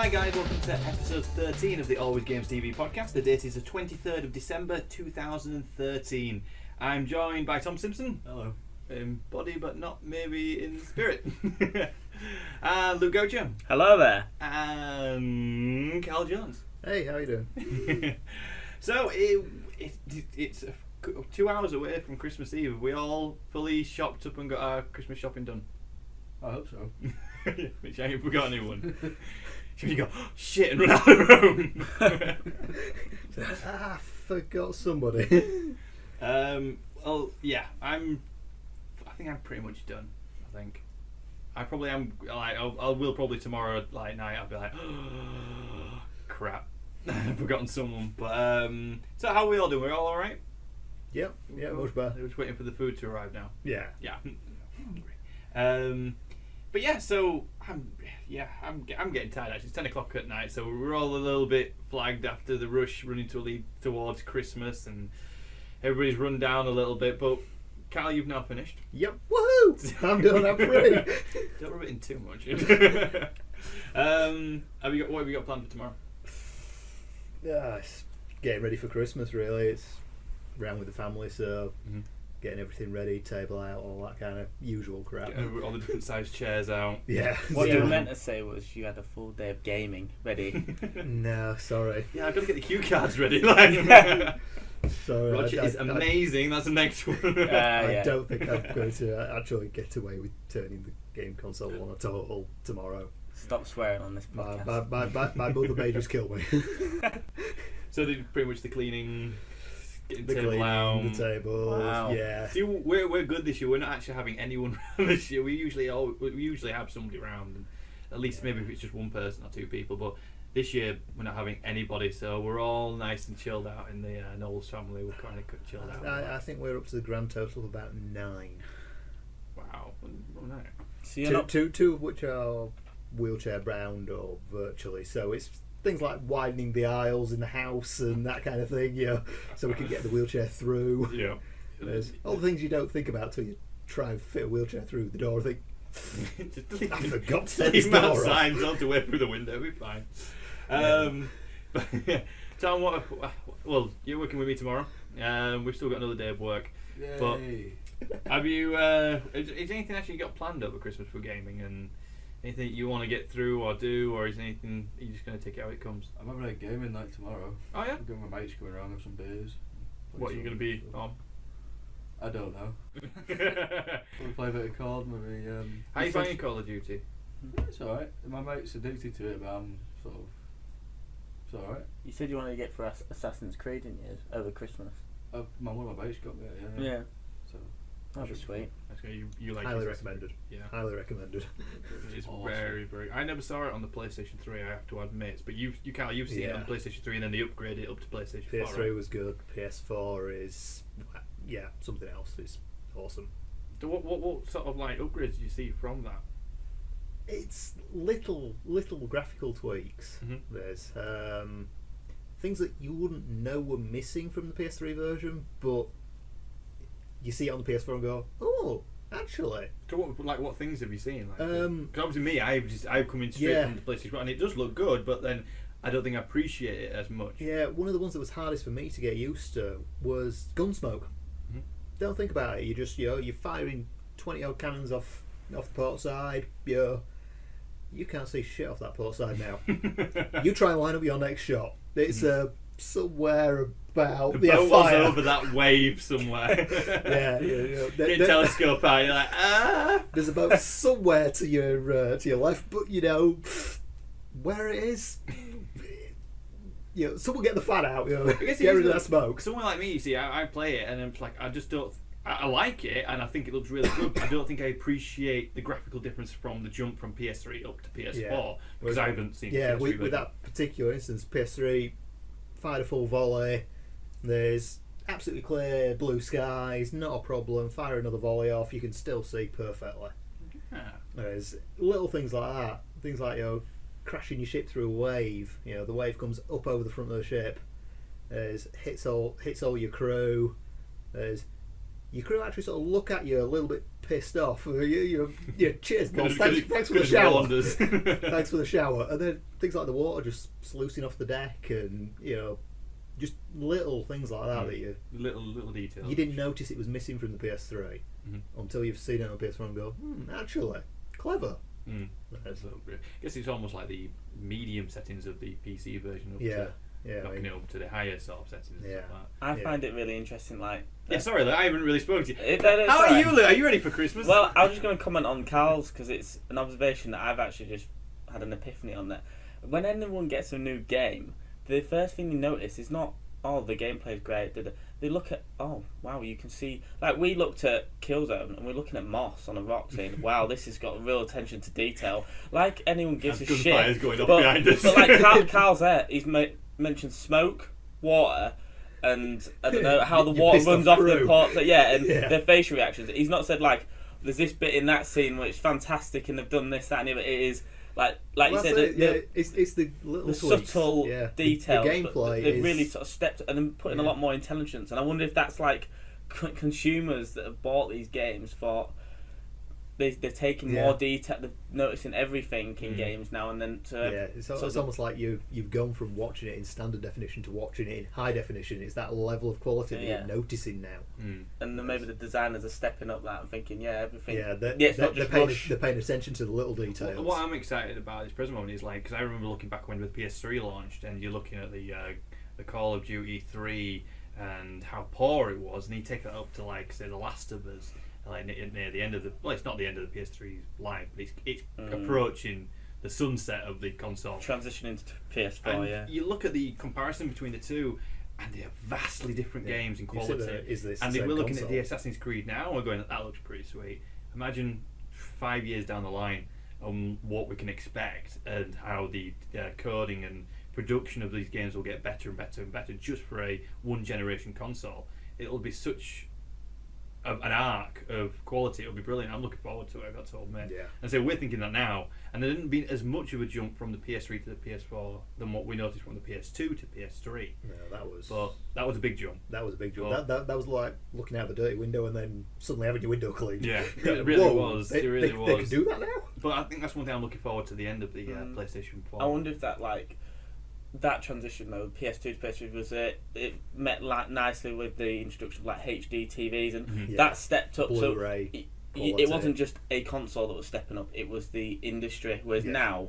Hi guys, welcome to episode 13 of the AlwayzGamezTV Podcast. The date is the 23rd of December 2013. I'm joined by Tom Simpson. Hello. In body but not maybe in spirit. And Luke Gocher. Hello there. And Karl Jones. Hey, how you doing? So it's 2 hours away from Christmas Eve. Have we all fully shopped up and got our Christmas shopping done? I hope so. Which I ain't forgot anyone. Should you go, oh, shit, and run out of the room? I forgot somebody. Well, yeah, I think I'm pretty much done. I think I probably am. Like, I will probably tomorrow night. I'll be like, oh, crap, I've forgotten someone. But so how are we all doing? We're all alright? Yep. Yeah, much better. We're just waiting for the food to arrive now. Yeah. Yeah. But yeah, so I'm getting tired actually. It's 10 o'clock at night, so we're all a little bit flagged after the rush running towards Christmas, and everybody's run down a little bit. But Karl, you've now finished. Yep. Woohoo! I'm done. I'm free. Don't rub it in too much. What have you got planned for tomorrow? Yeah, it's getting ready for Christmas. Really, it's around with the family, so. Mm-hmm. Getting everything ready, table out, all that kind of usual crap. All the different sized chairs out. Yeah. What you were meant to say was you had a full day of gaming ready. No, sorry. Yeah, I've got to get the cue cards ready. Like, sorry. Roger is amazing. That's the next one. I don't think I'm going to actually get away with turning the game console on at all tomorrow. Stop swearing on this podcast. My mother may just kill me. So pretty much the cleaning. Getting the table out. The tables, wow. Yeah. See, we're good this year. We're not actually having anyone around this year. We usually have somebody around, and at least maybe if it's just one person or two people. But this year we're not having anybody, so we're all nice and chilled out in the Knowles family. We're kind of chilled out. I think we're up to the grand total of about 9. Wow. Oh, no. So two of which are wheelchair bound or virtually. So it's things like widening the aisles in the house and that kind of thing, so we can get the wheelchair through. Yeah. There's all the things you don't think about till you try and fit a wheelchair through the door. I think, I forgot to take this door off. Signs on to way through the window, we'll be fine. But, Tom, well, you're working with me tomorrow. We've still got another day of work. Yay. But have you, is anything actually you got planned over Christmas for gaming, and anything you want to get through or do, or is anything you're just going to take it how it comes? I'm having a gaming night tomorrow. Oh yeah? I'm going with my mates going around, have some beers. What are you going to be on? I don't know. We'll play a bit of COD, maybe. How are you finding Call of Duty? It's alright. My mate's addicted to it, but I'm sort of. It's alright. You said you wanted to get for Assassin's Creed, didn't you, over Christmas? One of my mates got me it, Yeah. So. That'd be sweet. That's good. You like Highly his recommended. Yeah. Highly recommended. It's awesome. very, very. I never saw it on the PlayStation 3. I have to admit, but you've seen it on the PlayStation 3, and then they upgraded it up to PlayStation 4. PS3 right? was good. PS4 is, something else. It's awesome. So what sort of like upgrades do you see from that? It's little graphical tweaks. Mm-hmm. There's things that you wouldn't know were missing from the PS3 version, but you see it on the PS4 and go, oh, actually. So what things have you seen? Like, 'cause obviously me, I've come in straight from the PlayStation 4, and it does look good, but then I don't think I appreciate it as much. Yeah, one of the ones that was hardest for me to get used to was Gunsmoke. Mm-hmm. Don't think about it. You just you're firing 20 odd cannons off the port side. You can't see shit off that port side now. You try and line up your next shot. It's somewhere about the boat fire. was over that wave somewhere. yeah. Get a telescope out. You're like, ah. There's a boat somewhere to your left, but where it is. Someone get the fan out. Get rid of that smoke. Someone like me, you see, I play it, and I'm like, I just don't. I like it, and I think it looks really good. But I don't think I appreciate the graphical difference from the jump from PS3 up to PS4 because I haven't seen. Yeah, PS3 with that particular instance, PS3 fired a full volley. There's absolutely clear blue skies, not a problem. Fire another volley off, you can still see perfectly. Yeah. There's little things like that. Things like crashing your ship through a wave. The wave comes up over the front of the ship. Hits all your crew. Your crew actually sort of look at you a little bit pissed off. Cheers, Gonna- boss. gonna- Thanks for gonna the do shower. wonders. Thanks for the shower. And then things like the water just sluicing off the deck, and just little things like that that little details. you didn't notice it was missing from the PS3 until you've seen it on PS4 and go, actually, clever. That's a little bit. I guess it's almost like the medium settings of the PC version up Yeah, to yeah. knocking it up to the higher sort of settings. Yeah. And stuff like I find it really interesting. Like, that. Sorry, Luke, I haven't really spoken to you. That's How are alright. you, Luke? Are you ready for Christmas? Well, I was just going to comment on Karl's because it's an observation that I've actually just had an epiphany on that. When anyone gets a new game, the first thing they notice is not, oh, the gameplay's great. They look at, oh, wow, you can see. Like, we looked at Killzone and we're looking at moss on a rock saying, wow, this has got real attention to detail. Like anyone gives a gunfire's shit. going off behind us. But like Karl's there, he's mentioned smoke, water, and I don't know how the You water pissed runs off off the crew. ports. And Yeah. their facial reactions. He's not said like, there's this bit in that scene which is fantastic and they've done this, that, and the other. It is like you said, it's the little the tweaks. subtle Yeah. details. The but gameplay they've is really sort of stepped and then put in a lot more intelligence. And I wonder if that's like consumers that have bought these games for. They're taking more detail. They're noticing everything in games now, and then it's almost like you've gone from watching it in standard definition to watching it in high definition. It's that level of quality that you're noticing now. And then maybe the designers are stepping up that and thinking, everything. It's not just rush. they're paying attention to the little details. What I'm excited about this present moment is like, because I remember looking back when the PS3 launched, and you're looking at the Call of Duty 3 and how poor it was, and you take that up to like say The Last of Us. Like near the end of it's not the end of the PS3's life, but it's approaching the sunset of the console. Transitioning to PS4, and you look at the comparison between the two, and they're vastly different games in quality. And we're looking at the Assassin's Creed now, and we're going, that looks pretty sweet. Imagine 5 years down the line on what we can expect and how the coding and production of these games will get better and better and better just for a one generation console. It'll be such an arc of quality. It'll be brilliant. I'm looking forward to it, I've got to admit. And so we're thinking that now, and there didn't be as much of a jump from the PS3 to the PS4 than what we noticed from the PS2 to PS3. No, that was a big jump. That was a big jump. That was like looking out of a dirty window and then suddenly having your window cleaned. Yeah, it really was. They can do that now. But I think that's one thing I'm looking forward to the end of the PlayStation 4. I wonder if that transition though, PS2 to PS3 was it met nicely with the introduction of like HD TVs, and that stepped up. Blu-ray So it wasn't just a console that was stepping up; it was the industry. Whereas now,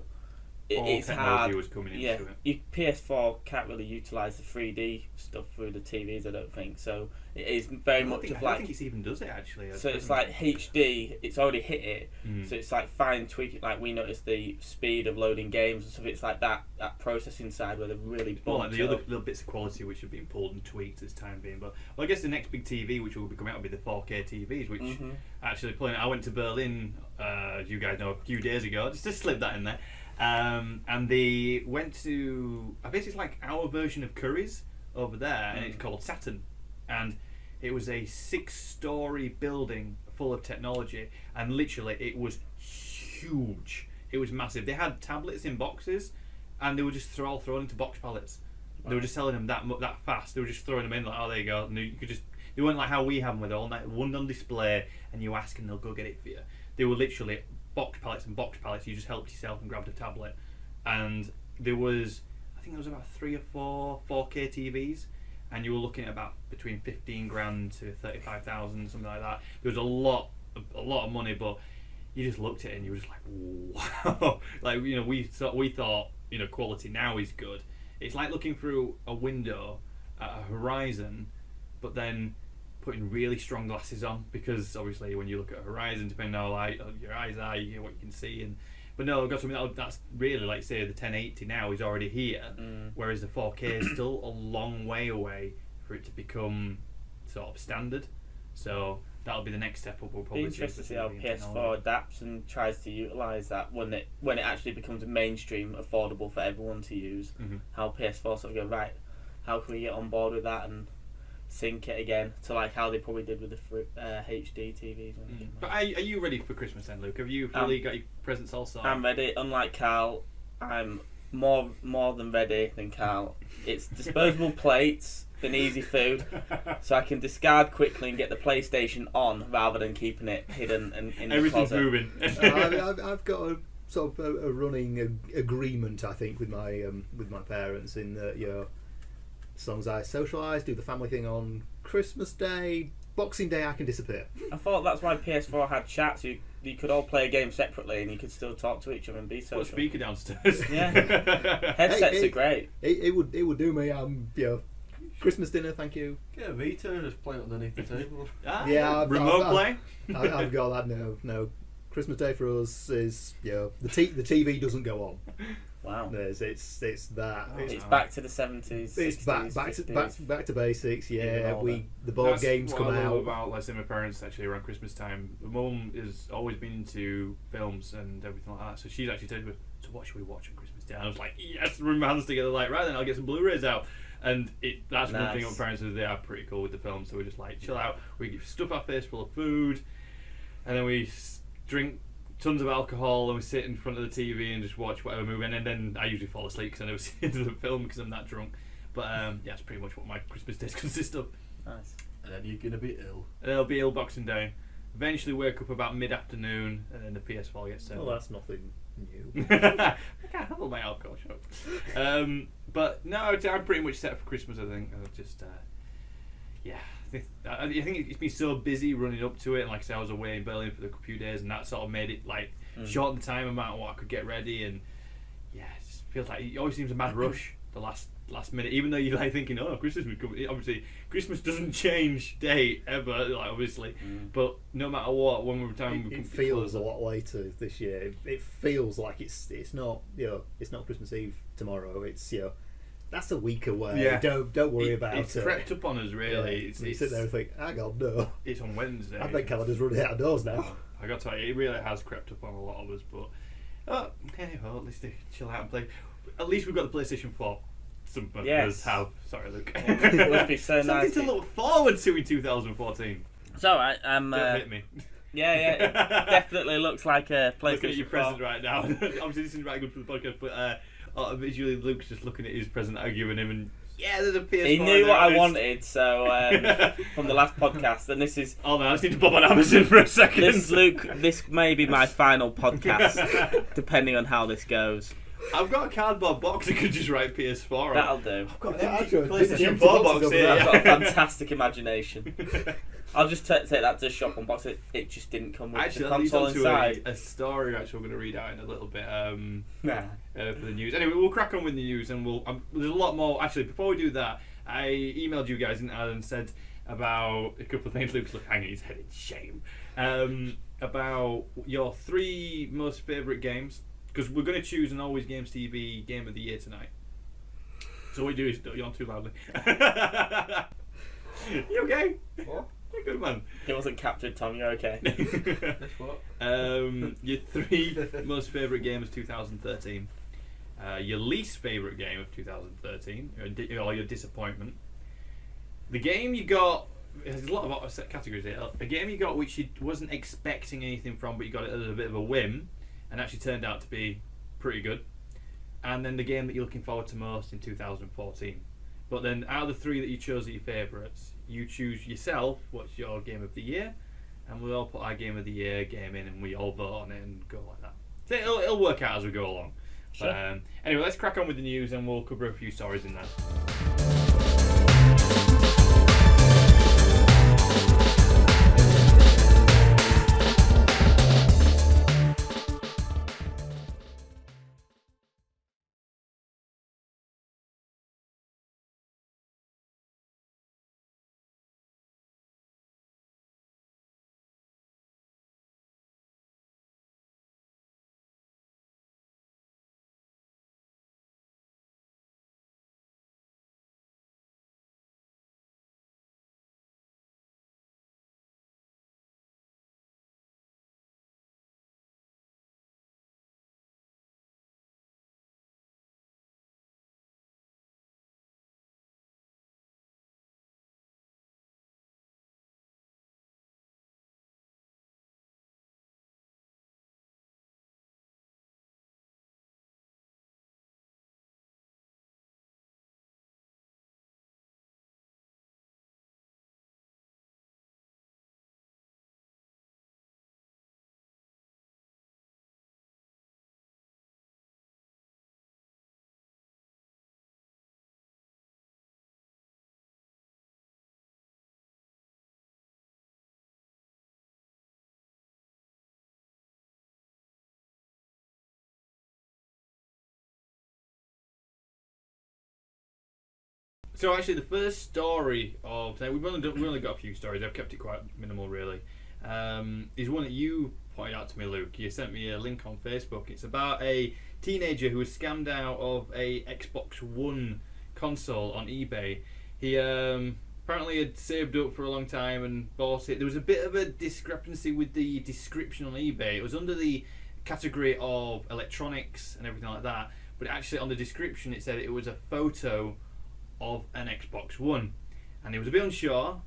it's hard. Was coming into it. PS4 can't really utilise the 3D stuff through the TVs. I don't think so. It is very much I don't think it even does it actually. So it's like HD. It's already hit it. So it's like fine tweaking. Like we noticed the speed of loading games and stuff. It's like that processing side where they're really like the other little bits of quality which have been pulled and tweaked as time being. But I guess the next big TV which will be coming out will be the 4K TVs, which actually playing. I went to Berlin, as you guys know, a few days ago. Just to slip that in there. And they went to, I guess it's like our version of Curry's over there, and it's called Saturn. And it was a 6-story building full of technology, and literally it was huge. It was massive. They had tablets in boxes, and they were just all thrown into box pallets. They were just selling them that fast. They were just throwing them in like, oh, there you go. And you could just, they weren't like how we have them with all that one on display, and you ask and they'll go get it for you. They were literally box pallets and box pallets. You just helped yourself and grabbed a tablet. And there was, I think there was about 3 or 4 4K TVs, and you were looking at about between 15 grand to 35,000, something like that. There was a lot of money, but you just looked at it and you were just like, wow. Like, you know, we thought, you know, quality now is good. It's like looking through a window at a horizon, but then putting really strong glasses on, because obviously when you look at a horizon, depending on how light your eyes are, you hear what you can see. But no, I've got something that's really, like say the 1080 now is already here, whereas the 4K is still a long way away for it to become sort of standard. So that'll be the next step up. We'll probably be interested to see how PS4 adapts and tries to utilise that when it actually becomes mainstream, affordable for everyone to use. How PS4 sort of go, right, how can we get on board with that and sync it again to like how they probably did with the HD TVs. But are you ready for Christmas then, Luke? Have you really got your presents all sorted? I'm ready. Unlike Karl, I'm more than ready than Karl. It's disposable plates than easy food, so I can discard quickly and get the PlayStation on rather than keeping it hidden and in the Everything's closet. moving. I've got a sort of a running agreement, I think, with my parents in that, you know, as long as I socialise, do the family thing on Christmas Day, Boxing Day, I can disappear. I thought that's why PS4 had chats. You could all play a game separately and you could still talk to each other and be social. Put a speaker downstairs. Yeah. Headsets are great. It would do me. You know, Christmas dinner, thank you. Get a Vita and just play it underneath the table. Yeah, Remote play. I've got that. No. Christmas Day for us is, you know, the TV doesn't go on. Wow. It's that. Oh, It's back to the 70s. It's 60s, back to basics. Yeah, all the board That's games what come I love out. about, let's say, my parents actually around Christmas time. My mum has always been into films and everything like that, so she's actually said to me, "So what should we watch on Christmas Day?" And I was like, "Yes!" Rub my hands together, like, right then, I'll get some Blu-rays out. And that's one thing. My parents are, they are pretty cool with the film, so we just like chill out. We stuff our face full of food, and then we drink tons of alcohol, and we sit in front of the TV and just watch whatever movie. And then I usually fall asleep because I never see into the film because I'm that drunk. But yeah, that's pretty much what my Christmas days consist of. Nice. And then you're gonna be ill. And I'll be ill Boxing Day. Eventually wake up about mid-afternoon, and then the PS4 gets turned Well, on. that's nothing new. I can't handle my alcohol, shut up. But no, I'm pretty much set for Christmas, I think. I'll just, yeah. I think it's been so busy running up to it, and like I said, I was away in Berlin for a few days, and that sort of made it like shorten the time amount of what I could get ready, and yeah, it just feels like it always seems a mad rush the last minute, even though you're like thinking, oh, Christmas will come. Obviously, Christmas doesn't change date ever, like obviously, but no matter what, when we're time, It feels a lot later this year. It feels like it's not, you know, it's not Christmas Eve tomorrow. It's, you know, that's a week away. Yeah. Don't worry about it. It's crept up on us, really. Yeah. It's You sit there and think, hang on, no. It's on Wednesday. I bet calendar's running out of doors now. I got to tell you, it really has crept up on a lot of us, but okay, well, at least they chill out and play. At least we've got the PlayStation 4. Some of us have. Sorry, Luke. It would be so Something nice. to look forward to in 2014. It's alright. I'm. Don't hit me. Yeah, it definitely looks like a PlayStation. Looking at your 4. present right now. Obviously, this isn't very good for the podcast, but visually, Luke's just looking at his present, arguing him, and yeah, there's a PS4. He knew what I wanted, so from the last podcast, and this is. Oh man, I just need to pop on Amazon for a second. This may be my final podcast, depending on how this goes. I've got a cardboard box that could just write PS4 on. That'll do. I've got an Yeah, empty actually, PlayStation empty 4 boxes box over here. there. I've got a fantastic imagination. I'll just take that to shop unbox it. It just didn't come with Actually, the that leads console on to inside. a story actually we're going to read out in a little bit Nah. for the news. Anyway, we'll crack on with the news, and there's a lot more. Actually, before we do that, I emailed you guys and said about a couple of things. Luke's hanging his head in shame. About your 3 most favourite games, because we're going to choose an Always Games TV Game of the Year tonight. So what we do is, you're on too loudly. You okay? What? You're good, man. It wasn't captured, Tom. You're okay. This what? Your 3 most favourite games 2013. Your least favourite game of 2013, or your disappointment. The game you got. There's a lot of set categories here. A game you got which you wasn't expecting anything from, but you got it as a bit of a whim, and actually turned out to be pretty good. And then the game that you're looking forward to most in 2014. But then out of the 3 that you chose as your favourites, you choose yourself what's your game of the year, and we'll all put our game of the year game in, and we all vote on it and go like that. So it'll work out as we go along. Sure. But, anyway, let's crack on with the news, and we'll cover a few stories in there. So actually, the first story of today, we've only got a few stories. I've kept it quite minimal, really. Is one that you pointed out to me, Luke. You sent me a link on Facebook. It's about a teenager who was scammed out of a Xbox One console on eBay. He apparently had saved up for a long time and bought it. There was a bit of a discrepancy with the description on eBay. It was under the category of electronics and everything like that, but actually on the description it said it was a photo of an Xbox One, and he was a bit unsure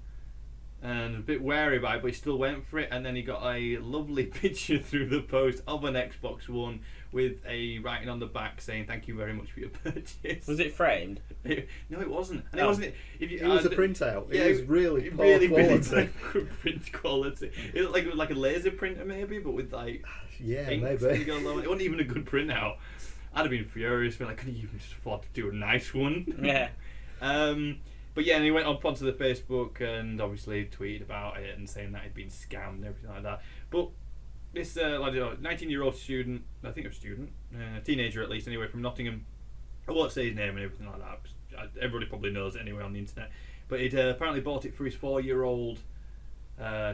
and a bit wary about it, but he still went for it, and then he got a lovely picture through the post of an Xbox One with a writing on the back saying thank you very much for your purchase. Was it framed? No, it wasn't. And No. it wasn't. It was a printout. Yeah, It was really poor really quality. print quality. It looked like a laser printer maybe, but with like Yeah, ink maybe. to go along. It wasn't even a good printout. I'd have been furious. Been like, couldn't you even just afford to do a nice one? Yeah. But yeah, and he went up onto the Facebook and obviously tweeted about it and saying that he'd been scammed and everything like that. But this 19-year-old student, I think a student, teenager at least anyway, from Nottingham, I won't say his name and everything like that. Everybody probably knows it anyway on the internet. But he'd apparently bought it for his 4-year-old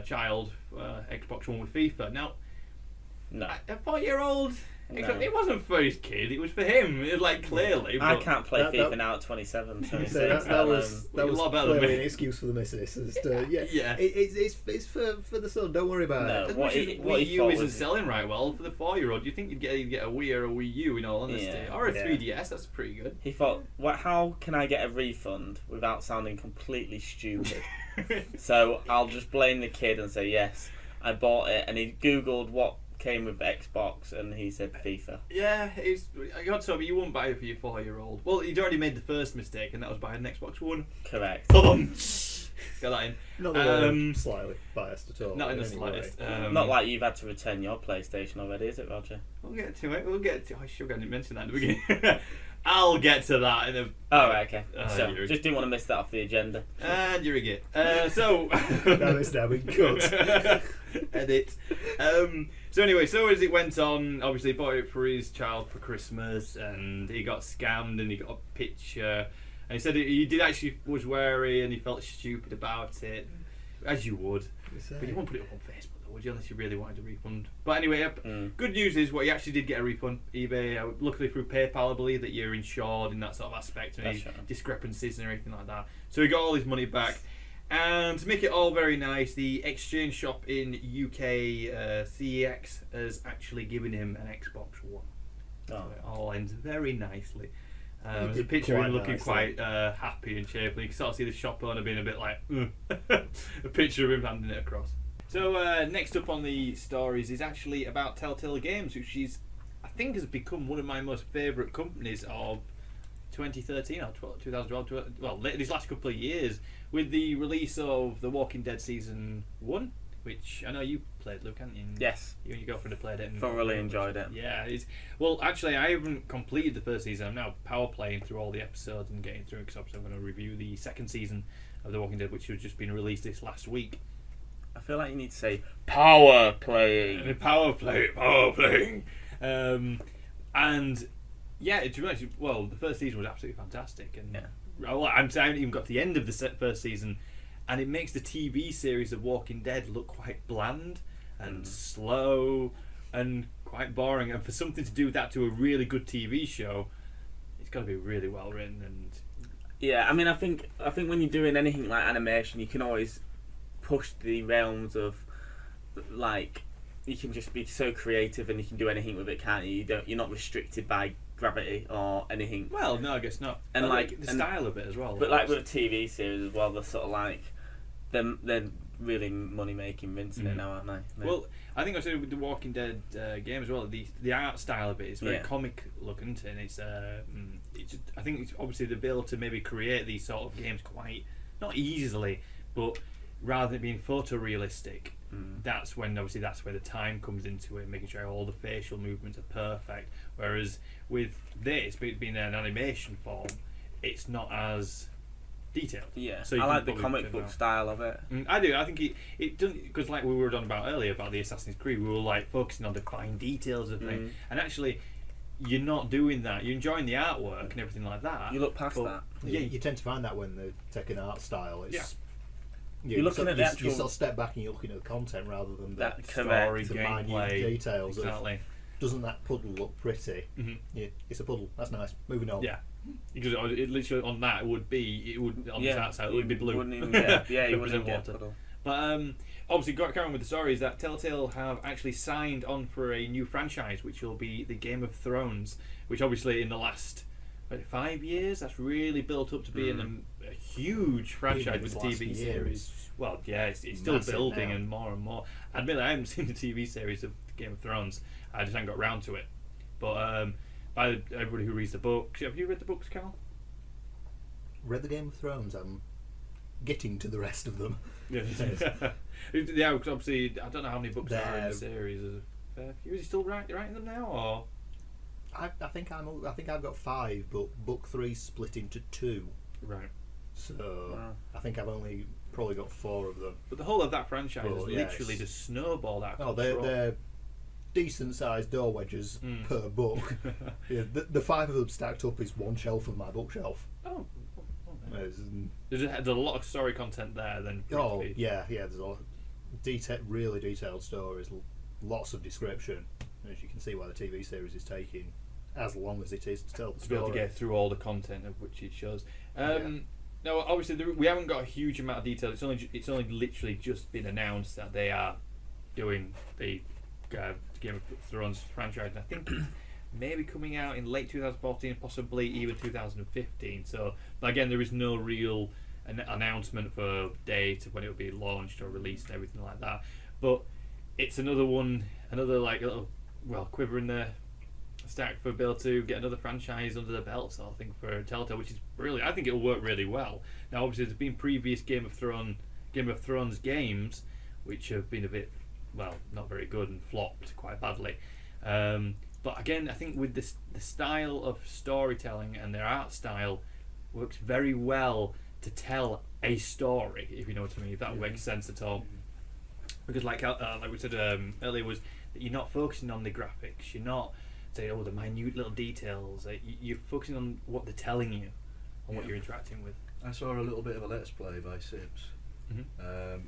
child, Xbox One with FIFA. Now, No. a 4-year-old... No. It wasn't for his kid, it was for him, clearly. I but- can't play that- FIFA that- now at 27. So 26. that was a lot better than clearly me. an excuse for the missus. Yeah. It's for the son. Don't worry about No. it. As What much he- as what Wii he U thought isn't was- selling right well for the 4-year-old, you think you'd get a Wii or a Wii U in all honesty, Yeah. or a Yeah. 3DS. That's pretty good. He thought, how can I get a refund without sounding completely stupid? So I'll just blame the kid and say, yes, I bought it. And he Googled what came with Xbox and he said FIFA. Yeah, you got to tell me you wouldn't buy it for your 4-year-old. Well, he'd already made the first mistake, and that was buying an Xbox One. Correct. Boom! Got that in. Not that I'm slightly biased at all. Not in the any way. slightest. Not like you've had to return your PlayStation already, is it, Roger? We'll get to it. I sure didn't mention that in the beginning. I'll get to that in a. Oh, right, okay. So, you're- just didn't want to miss that off the agenda. And you're a git. So. Now it's now been cut. Edit. So anyway, so as it went on, obviously he bought it for his child for Christmas, and he got scammed, and he got a picture, and he said he did actually was wary, and he felt stupid about it, as you would. But you won't put it up on Facebook, though, would you? Unless you really wanted a refund. But anyway, good news is, he actually did get a refund. eBay, luckily through PayPal, I believe that you're insured in that sort of aspect, and That's any right. discrepancies and everything like that. So he got all his money back. And to make it all very nice, the exchange shop in UK, CEX, has actually given him an Xbox One. Oh. So it all ends very nicely. There's a did picture of him quite looking nicely. quite happy and cheerful. You can sort of see the shop owner being a bit like, a picture of him handing it across. So next up on the stories is actually about Telltale Games, which I think has become one of my most favourite companies of 2013 or 2012, well, these last couple of years, with the release of The Walking Dead Season 1, which I know you played, Luke, haven't you? Yes. You and your girlfriend have played it. And Thoroughly enjoyed it. Yeah. Well, actually, I haven't completed the first season. I'm now power playing through all the episodes and getting through it, because obviously I'm going to review the second season of The Walking Dead, which has just been released this last week. I feel like you need to say power playing. Power playing. And yeah, to be honest, well, the first season was absolutely fantastic, and I haven't even got to the end of the first season, and it makes the TV series of Walking Dead look quite bland and slow and quite boring. And for something to do that to a really good TV show, it's got to be really well written. And Yeah, I mean, I think when you're doing anything like animation, you can always push the realms of, like, you can just be so creative and you can do anything with it, can't you? You're not restricted by gravity or anything. well, no, I guess not. And But, like the style of it as well. But like with a TV series as well, they're sort of like they're really money making rinsing it now, aren't they? Well, I think I said with the Walking Dead game as well. The art style of it is very comic looking, and it's I think it's obviously they'll be able to maybe create these sort of games quite not easily, but rather than being photorealistic, that's where the time comes into it, making sure all the facial movements are perfect. Whereas with this being an animation form, it's not as detailed. Yeah, So you I can like the probably comic turn book out. style of it. I do. I think it doesn't, because like we were on about earlier about the Assassin's Creed, we were like focusing on the fine details of things, and actually you're not doing that. You're enjoying the artwork and everything like that. You look past but- that. Yeah, you tend to find that when they take an art style. It's, Yeah. You're looking at the you actual- sort of step back and you're looking at the content rather than That the story, the minute gameplay, details. exactly. Doesn't that puddle look pretty? hmm Yeah, it's a puddle. That's nice. Moving on. Yeah, because it literally on that it would on the art side it would be blue. Wouldn't even get, yeah, you Represent wouldn't get water. puddle. But obviously, carrying on with the story is that Telltale have actually signed on for a new franchise, which will be the Game of Thrones, which obviously in the last 5 years that's really built up to being a huge franchise Even with the last TV year series. is Well, yeah, it's still massive building now. and more. Admittedly, I haven't seen the TV series of Game of Thrones. I just haven't got round to it. But by everybody who reads the books, have you read the books, Carl? Read the Game of Thrones. I'm getting to the rest of them. Yeah, Yes. yeah. Because obviously, I don't know how many books there are in They're- the series. Is he still writing them now, or? I think I've got 5, but book 3's split into 2. Right. So Wow. I think I've only probably got 4 of them. But the whole of that franchise has Well, yes. literally just snowballed out of Oh, control. they're decent sized door wedges per book. Yeah, the 5 of them stacked up is one shelf of my bookshelf. Oh, There's, there's a lot of story content there. Then. for it to be- yeah, there's a lot really detailed stories, lots of description. As you can see, why the TV series is taking as long as it is to tell the to be able story. to get through all the content of which it shows. Yeah. No, obviously we haven't got a huge amount of detail. It's only literally just been announced that they are doing the Game of Thrones franchise. And I think it's maybe coming out in late 2014, possibly even 2015. So, but again, there is no real announcement for date when it will be launched or released and everything like that. But it's another like little quiver in the stack for Bill to get another franchise under the belt sort of thing for Telltale, which is brilliant. I think it'll work really well. Now, obviously, there's been previous Game of Thrones games which have been a bit, not very good and flopped quite badly. But again, I think with the style of storytelling and their art style works very well to tell a story, if you know what I mean, if that makes sense at all. Because like we said earlier, was that you're not focusing on the graphics, you're not saying, the minute little details, you're focusing on what they're telling you and what you're interacting with. I saw a little bit of a Let's Play by Sips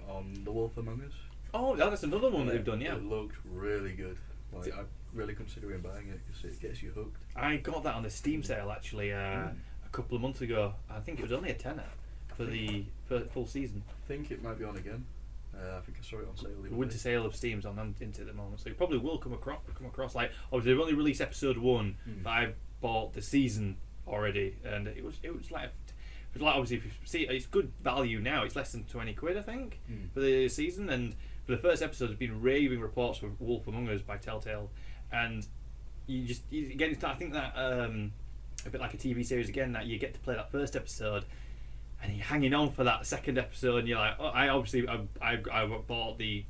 on The Wolf Among Us. Oh, that's another one that they've done, yeah. It looked really good. Like, I'm really considering buying it because it gets you hooked. I got that on the Steam sale actually a couple of months ago. I think it was only a tenner for the full season. I think it might be on again. I think I saw it on sale. The winter sale of Steam's on into at the moment, so you probably will come across. Like, obviously they've only released episode 1, but I bought the season already, and it was like obviously if you see it's good value now. It's less than £20, I think, for the season, and for the first episode, there's been raving reports for Wolf Among Us by Telltale, and again, I think that a bit like a TV series again, that you get to play that first episode. And you're hanging on for that second episode, and you're like, I bought the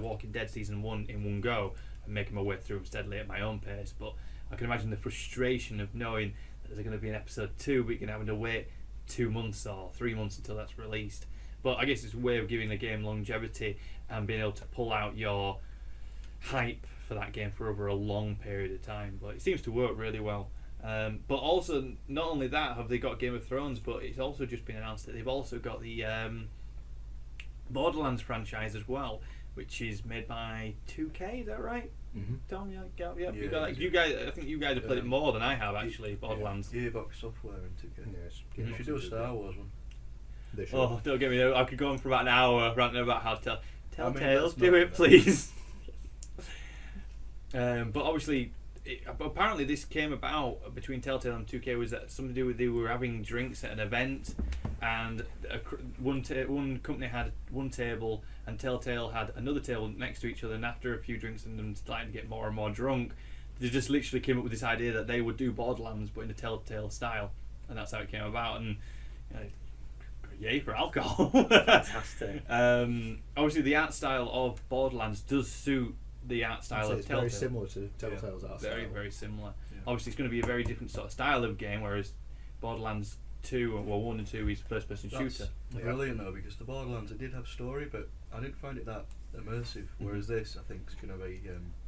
Walking Dead season 1 in one go and making my way through them steadily at my own pace. But I can imagine the frustration of knowing that there's going to be an episode 2, but you're going to have to wait 2 months or 3 months until that's released. But I guess it's a way of giving the game longevity and being able to pull out your hype for that game for over a long period of time. But it seems to work really well. But also, not only that have they got Game of Thrones, but it's also just been announced that they've also got the Borderlands franchise as well, which is made by 2K. Is that right? Mm-hmm. Tom, yeah. Yeah, You got that. yeah. You guys, I think you guys have played it more than I have actually. Borderlands. Yeah, Gearbox Software and 2K. Yes. You should do a Star Wars one. They should. Oh, don't get me. I could go on for about an hour ranting about how Telltale that's do not it, enough. please. But obviously, apparently this came about between Telltale and 2K was that something to do with they were having drinks at an event, and one company had one table and Telltale had another table next to each other, and after a few drinks and them starting to get more and more drunk, they just literally came up with this idea that they would do Borderlands but in a Telltale style, and that's how it came about. And yay for alcohol. Fantastic. Obviously the art style of Borderlands does suit the art style So of it's Telltale. very similar to Telltale's art Very, style. very similar. Yeah. Obviously, it's going to be a very different sort of style of game, whereas Borderlands 2, well, 1 and 2 is first-person shooter. Brilliant though, because the Borderlands, it did have story, but I didn't find it that immersive. Whereas this, I think, is going to be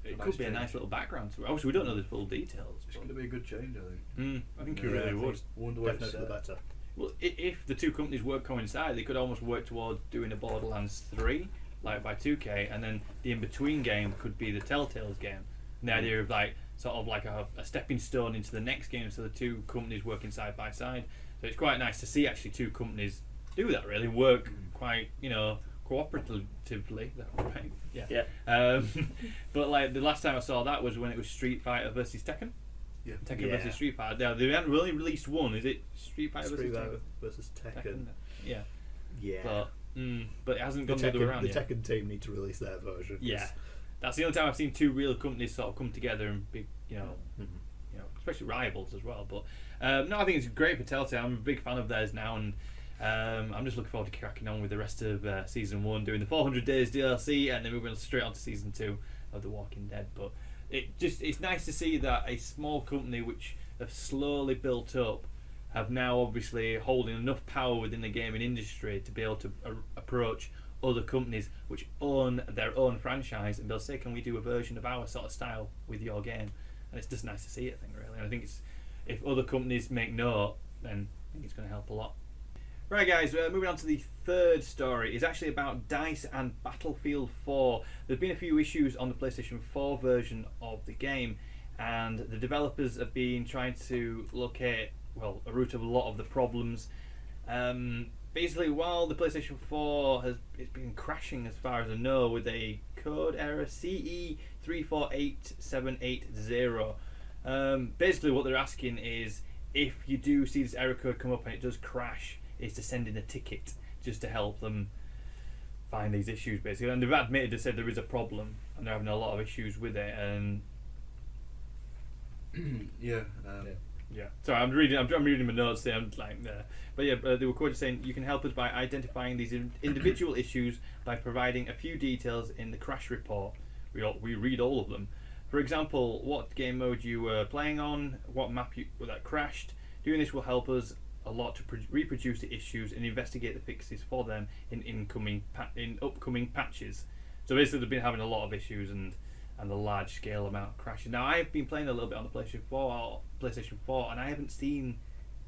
It could be a nice little background to it. Obviously, we don't know the full details. It's but- going to be a good change, I think. I think Yeah, it really I would. think Wonder where it's Definitely the set. better. Well, if the two companies work coincide, they could almost work towards doing a Borderlands 3, like by 2K, and then the in-between game could be the Telltale's game. And the idea of like sort of like a stepping stone into the next game, so the two companies working side by side. So it's quite nice to see actually two companies do that, really work quite, cooperatively. Is that right? Yeah. Yeah. But like the last time I saw that was when it was Street Fighter versus Tekken. Yeah. Tekken Yeah. versus Street Fighter. Now, they haven't really released one. Is it Street Fighter Street versus Fighter Tekken? versus Tekken. Yeah. Yeah. But it hasn't The gone the other way Tekken, around the yet. Tekken team need to release their version. 'cause- Yeah. That's the only time I've seen two real companies sort of come together and be, Mhm. especially rivals as well. But no, I think it's great for Telltale. I'm a big fan of theirs now, and I'm just looking forward to cracking on with the rest of season 1, doing the 400 days DLC, and then moving straight on to season 2 of The Walking Dead. But it's nice to see that a small company which have slowly built up have now obviously holding enough power within the gaming industry to be able to approach other companies which own their own franchise and they'll say, can we do a version of our sort of style with your game? And it's just nice to see it, I think, really. And I think if other companies make note, then I think it's going to help a lot. Right, guys, moving on to the third story. It's actually about DICE and Battlefield 4. There's been a few issues on the PlayStation 4 version of the game, and the developers have been trying to locate, a root of a lot of the problems. Basically, while the PlayStation 4 it's been crashing as far as I know with a code error CE348780. Basically, what they're asking is if you do see this error code come up and it does crash, is to send in a ticket just to help them find these issues, basically. And they've admitted, they said there is a problem and they're having a lot of issues with it. And Yeah. yeah, sorry, I'm reading my notes there. I'm like, but yeah, they were quoted saying, "You can help us by identifying these individual issues by providing a few details in the crash report. We read all of them. For example, what game mode you were playing on, what map that crashed. Doing this will help us a lot to reproduce the issues and investigate the fixes for them in upcoming patches." So basically, they've been having a lot of issues and a large scale amount of crashes. Now, I've been playing a little bit on the PlayStation 4, and I haven't seen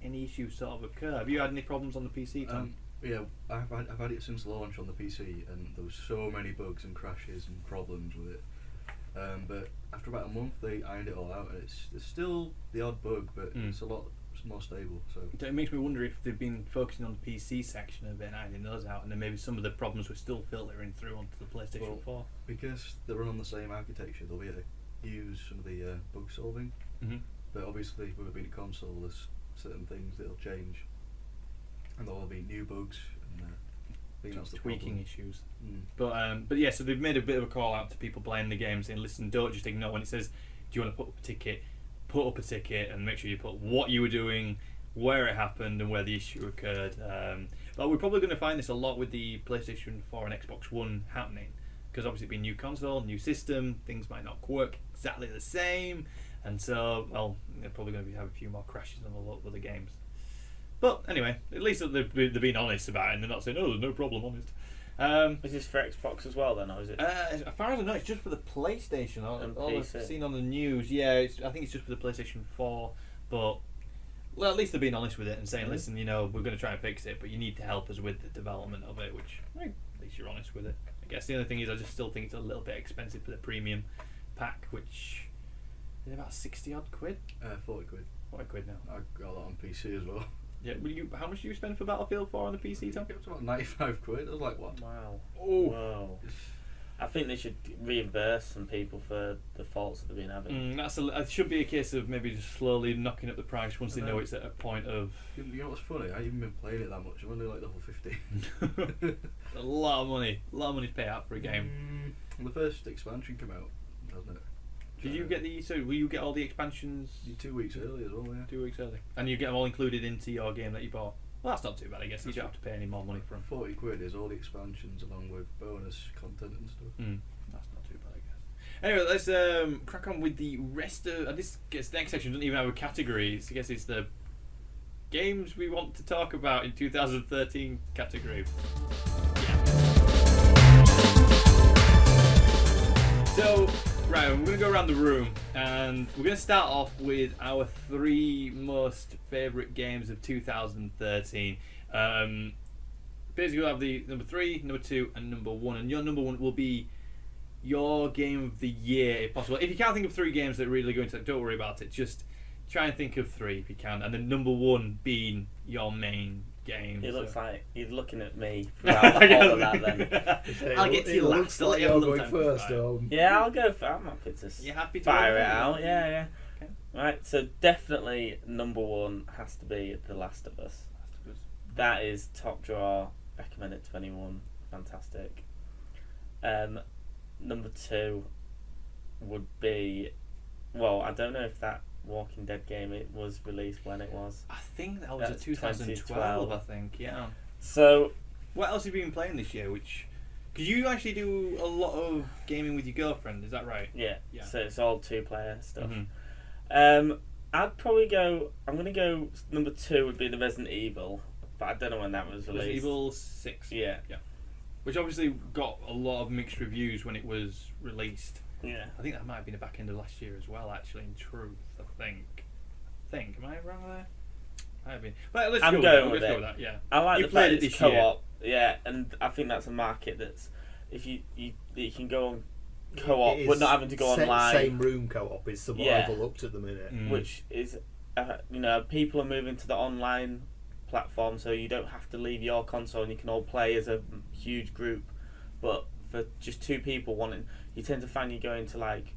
any issues sort of occur. Have you had any problems on the PC, Tom? Yeah, I've had it since launch on the PC, and there was so many bugs and crashes and problems with it. But after about a month, they ironed it all out, and there's still the odd bug, but it's a lot more stable. So It makes me wonder if they've been focusing on the PC section of it and ironing those out, and then maybe some of the problems were still filtering through onto the PlayStation 4. Because they run on the same architecture, they'll be able to use some of the bug solving. Mm-hmm. But obviously, with it being a console, there's certain things that'll change, and there'll be new bugs. And I think that's the Tweaking problem. issues. Mm. But yeah, so they've made a bit of a call out to people playing the game, saying, listen, don't just ignore when it says, do you want to put up a ticket? Put up a ticket and make sure you put what you were doing, where it happened, and where the issue occurred. But we're probably going to find this a lot with the PlayStation 4 and Xbox One happening, because obviously being new console, new system, things might not work exactly the same, and so they're probably going to have a few more crashes on a lot of other games. But anyway, at least they're being honest about it, and they're not saying, "Oh, there's no problem," honest. Is this for Xbox as well then, or is it? As far as I know, it's just for the PlayStation. All And I've PC. seen on the news, I think it's just for the PlayStation 4. But at least they're being honest with it and saying, listen, we're going to try and fix it, but you need to help us with the development of it. Which at least you're honest with it. I guess the only thing is, I just still think it's a little bit expensive for the premium pack, which is about 60 odd quid. 40 quid. 40 quid now. I got that on PC as well. Yeah. How much do you spend for Battlefield 4 on the PC, Tom? It was about 95 quid. I was like, what? Wow. Oh. Wow. I think they should reimburse some people for the faults that they've been having. It should be a case of maybe just slowly knocking up the price once they know it's at a point of You know what's funny? I haven't even been playing it that much. I'm only like level 50. a lot of money to pay out for a game. The first expansion came out, hasn't it? Did you get will you get all the expansions 2 weeks early as well? Yeah. 2 weeks early? And you get them all included into your game that you bought? Well, that's not too bad, I guess. You don't have to pay any more money for them. 40 quid is all the expansions along with bonus content and stuff. That's not too bad, I guess. Anyway, let's crack on with the rest of this next section doesn't even have a category. I guess it's the games we want to talk about in 2013 category. Yeah. So, right, we're going to go around the room and we're going to start off with our 3 most favourite games of 2013. Basically, we'll have the number 3, number 2, and number 1. And your number 1 will be your game of the year, if possible. If you can't think of 3 games that really go into it, don't worry about it. Just try and think of 3 if you can. And then number 1 being your main game. It looks like he's looking at me throughout all of that then. I'll get to you last. Like you're going first. Yeah, I'll go for I'm happy to You're happy to fire it out. Yeah. Okay. Right, so definitely number 1 has to be The Last of Us. That is top drawer, recommended to anyone. Fantastic. Number 2 would be, well, I don't know if that Walking Dead game it was released when it was. I think that was a That's 2012, I think, yeah. So, what else have you been playing this year? Because you actually do a lot of gaming with your girlfriend, is that right? yeah. Yeah. So it's all 2-player stuff. Mhm. I'd probably go. I'm gonna go. Number 2 would be the Resident Evil, but I don't know when that was released. Resident Evil 6. Yeah. Which obviously got a lot of mixed reviews when it was released. Yeah. I think that might have been the back end of last year as well, actually, in truth, I think. Am I wrong there? Might have been. But let's I'm go going with with that. it. Let's go with that, yeah. I like You the played fact it it's this year. co-op. Yeah, and I think that's a market that's if you can go on co-op, but not having to go online. Same room co-op is somewhat Yeah. overlooked at the minute. Mm. Which is, people are moving to the online platform, so you don't have to leave your console and you can all play as a huge group. But for just 2 people wanting, you tend to find you go into like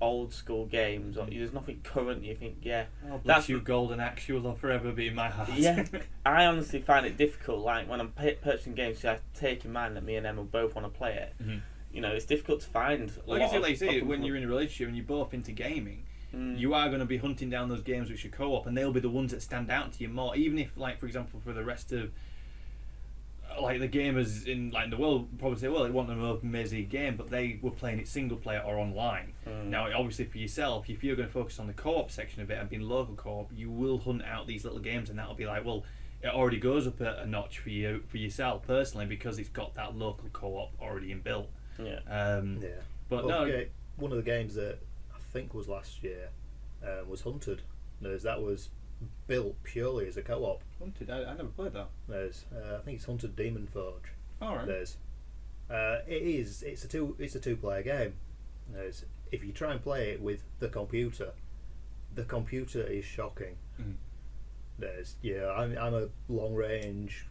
old school games, or there's nothing current. You think, yeah, Oh, bless that's you, Golden Axe, you will forever be in my heart. yeah. I honestly find it difficult. Like when I'm purchasing games, I take in mind that me and Emma both want to play it. Mhm. It's difficult to find. Like you say, when you're in a relationship and you're both into gaming, you are going to be hunting down those games which are co-op, and they'll be the ones that stand out to you more. Even if, like, for example, for the rest of like the gamers in like the world probably say, well, it wasn't an amazing game, but they were playing it single player or online. Now, obviously, for yourself, if you're going to focus on the co-op section of it and being local co-op, you will hunt out these little games, and that'll be like, well, it already goes up a notch for yourself personally because it's got that local co-op already inbuilt. Yeah. Yeah. But okay, one of the games that I think was last year was Hunted. That was built purely as a co-op. Hunted, I never played that. I think it's Hunted Demon Forge. All right. It's a 2-player game. If you try and play it with the computer is shocking. Mm. I'm a long range,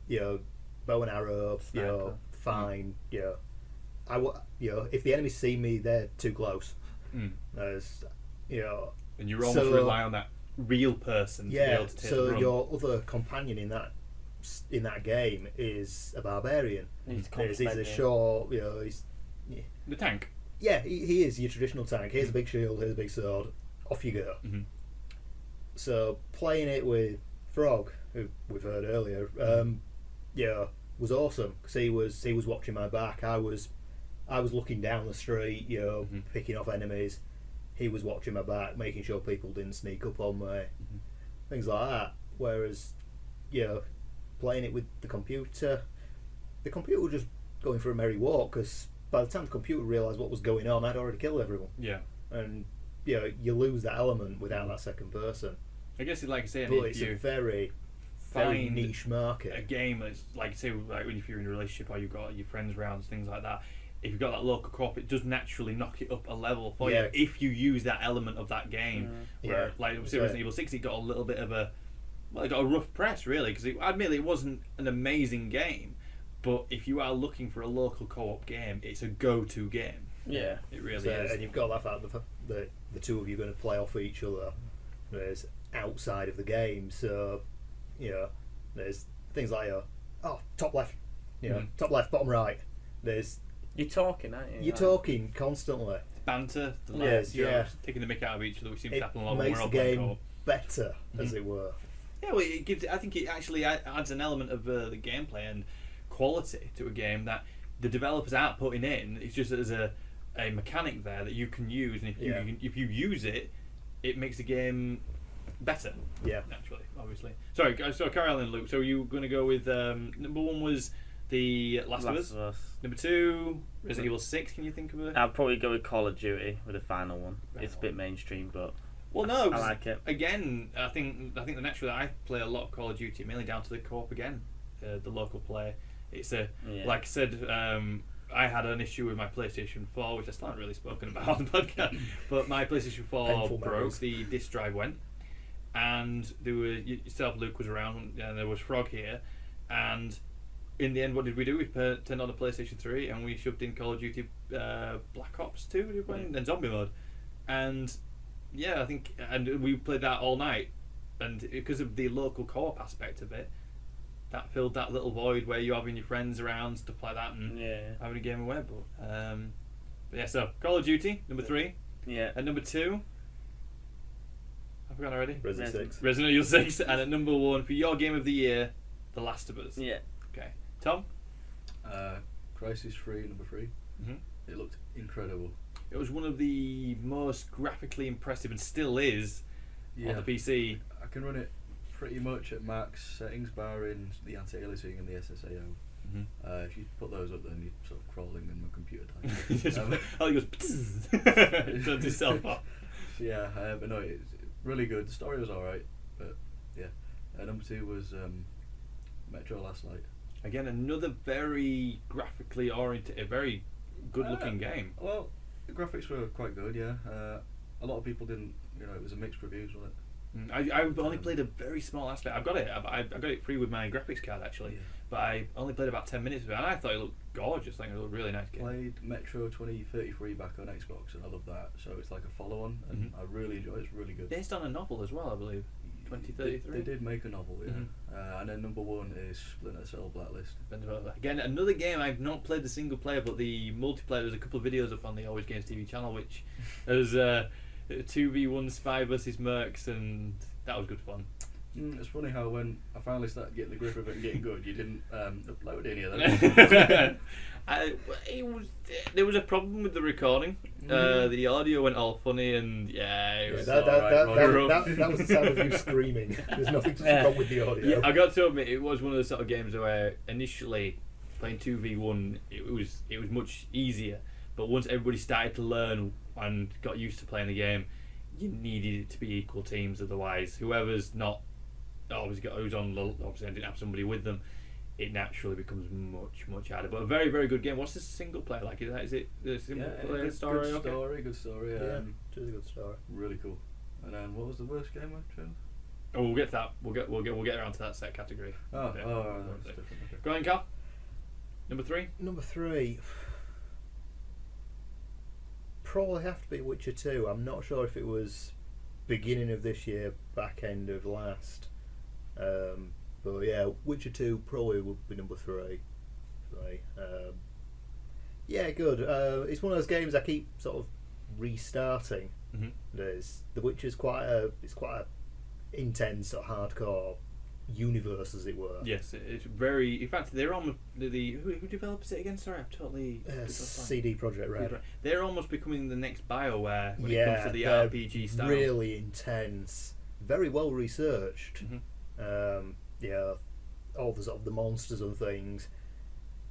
bow and arrow, Sniper. fine, if the enemies see me, they're too close. Mm. And you're almost rely on that real person to be able to take the run. Your other companion in that game is a barbarian. He's a short, he's The tank. Yeah, he is your traditional tank. Here's a big shield, here's a big sword, off you go. Mm-hmm. So playing it with Frog, who we've heard earlier, was awesome because he was watching my back. I was looking down the street, picking off enemies. He was watching my back, making sure people didn't sneak up on me, things like that. Whereas, playing it with the computer was just going for a merry walk because by the time the computer realised what was going on, I'd already killed everyone. Yeah. And you lose that element without that second person. I guess it's like I say, But it's a very niche market. A game that's like say like if you're in a relationship or you've got your friends rounds, things like that. If you've got that local co-op, it does naturally knock it up a level for you if you use that element of that game. Where, like Resident Evil 6, it got a little bit of it got a rough press really because admittedly it wasn't an amazing game, but if you are looking for a local co-op game, it's a go-to game. Yeah, it really is. And you've got that fact that the two of you are going to play off each other. There's outside of the game, so there's things like top left, top left, bottom right. You're talking, aren't you? You're talking constantly. Banter, the Yes, jokes, taking the mick out of each other, which seems to happen a lot when makes we're all the playing game co-op. better, as it were. Yeah, well, it gives. I think it actually adds an element of the gameplay and quality to a game that the developers aren't putting in. It's just as a mechanic there that you can use, and if you use it, it makes the game better. Yeah, naturally, obviously. Sorry, so Karl and Luke. So you were going to go with number 1 was The Last of Us. Us. Number 2, Resident Evil 6. Can you think of it? I'd probably go with Call of Duty with the final one. It's a bit mainstream, but Well, no, I like it. Again, I think the naturally I play a lot of Call of Duty, mainly down to the co-op again, the local play. It's like I said, I had an issue with my PlayStation 4, which I still haven't really spoken about on the podcast. But my PlayStation 4 Painful broke. memories. The disc drive went, and there were yourself, Luke was around, and there was Frog here, and in the end, what did we do? We turned on the PlayStation 3 and we shoved in Call of Duty Black Ops 2 and Zombie Mode, and yeah, I think, and we played that all night, and because of the local co-op aspect of it, that filled that little void where you're having your friends around, stuff like that, and having a game away. But yeah, so Call of Duty number 3, and number 2. I forgot already. Resident Evil 6, and at number 1 for your game of the year, The Last of Us. Yeah. Okay, Tom. Crisis 3, number 3. Mm-hmm. It looked incredible. It was one of the most graphically impressive, and still is, on the PC. I can run it pretty much at max settings, barring the anti-aliasing and the SSAO. Mm-hmm. If you put those up, then you're sort of crawling and my computer dies. Oh, it goes. It turns itself off. Yeah, but no, it's really good. The story was alright, but yeah. Number 2 was Metro Last Light. Again, another very graphically oriented, a very good-looking game. Well, the graphics were quite good. Yeah, a lot of people didn't. It was a mixed reviews, wasn't it? I've only played a very small aspect. I've got it. I got it free with my graphics card actually, but I only played about 10 minutes of it, and I thought it looked gorgeous. Like it looked a really nice game. Played Metro 2033 back on Xbox, and I love that. So it's like a follow-on, and I really enjoy it. It's really good. Based on a novel as well, I believe. 2033. They did make a novel, yeah. And then number 1 is Splinter Cell Blacklist. Again, another game I've not played the single player, but the multiplayer. There's a couple of videos up on the AlwayzGamezTV channel, which there's 2v1 spy versus mercs, and that was good fun. It's funny how when I finally started getting the grip of it and getting good, you didn't upload any of them. There was a problem with the recording. The audio went all funny, and it was that was the sound of you screaming. There's nothing wrong with the audio. Yeah, I got to admit, it was one of the sort of games where initially playing 2v1, it was much easier. But once everybody started to learn and got used to playing the game, you needed it to be equal teams. Otherwise, whoever's not who's on, obviously I didn't have somebody with them, it naturally becomes much harder. But a very, very good game. What's the single player like? Is it the single player story? Good story. Yeah, it is a good story. Really cool. And then what was the worst game I chose? Oh, we'll get to that. We'll get around to that set category. That's different. Okay. Go on, Carl. Number 3. Number 3. Probably have to be Witcher 2. I'm not sure if it was beginning of this year, back end of last. But yeah, Witcher 2 probably would be number 3. Yeah, good. It's one of those games I keep sort of restarting. The Witcher's quite a intense or hardcore universe, as it were. Yes, it's very. In fact, they're almost who develops it again? Sorry, I'm totally. CD Projekt Red. They're almost becoming the next BioWare when it comes to the RPG style. Really intense, very well researched. All the sort of the monsters and things.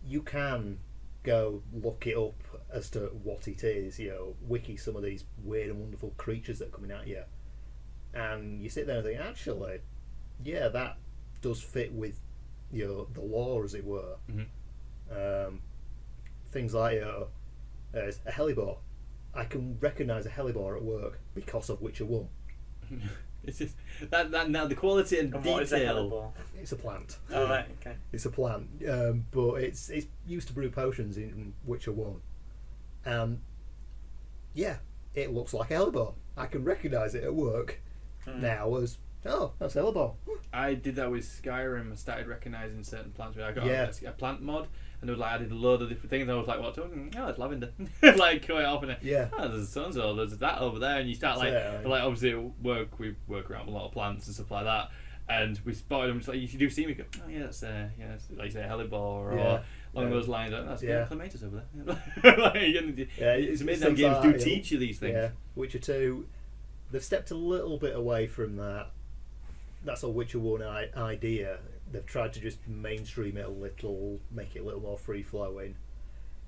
You can go look it up as to what it is. Wiki some of these weird and wonderful creatures that are coming at you, and you sit there and think, actually, yeah, that does fit with the lore, as it were. Things like a hellebore. I can recognise a hellebore at work because of Witcher 1. It's just that now the quality and what is a detail. hellebore? It's a plant. Oh, right, okay. It's a plant, but it's used to brew potions in Witcher 1. Yeah, it looks like a hellebore. I can recognise it at work now as, oh, that's a hellebore. I did that with Skyrim. I started recognising certain plants. I got a plant mod, and it was I did a load of different things. And I was like, "What? Oh, it's lavender." Like going off and there's so and so. There's that over there, and you start obviously at work we work around a lot of plants and stuff like that. And we spotted them. Just like, you do see me go, oh yeah, that's like you say a hellebore or along those lines. Like, that's clematis over there. It's amazing how games do teach you these things. Yeah, Witcher 2, they've stepped a little bit away from that. That's a Witcher 1 idea. they've tried to just mainstream it a little, make it a little more free flowing.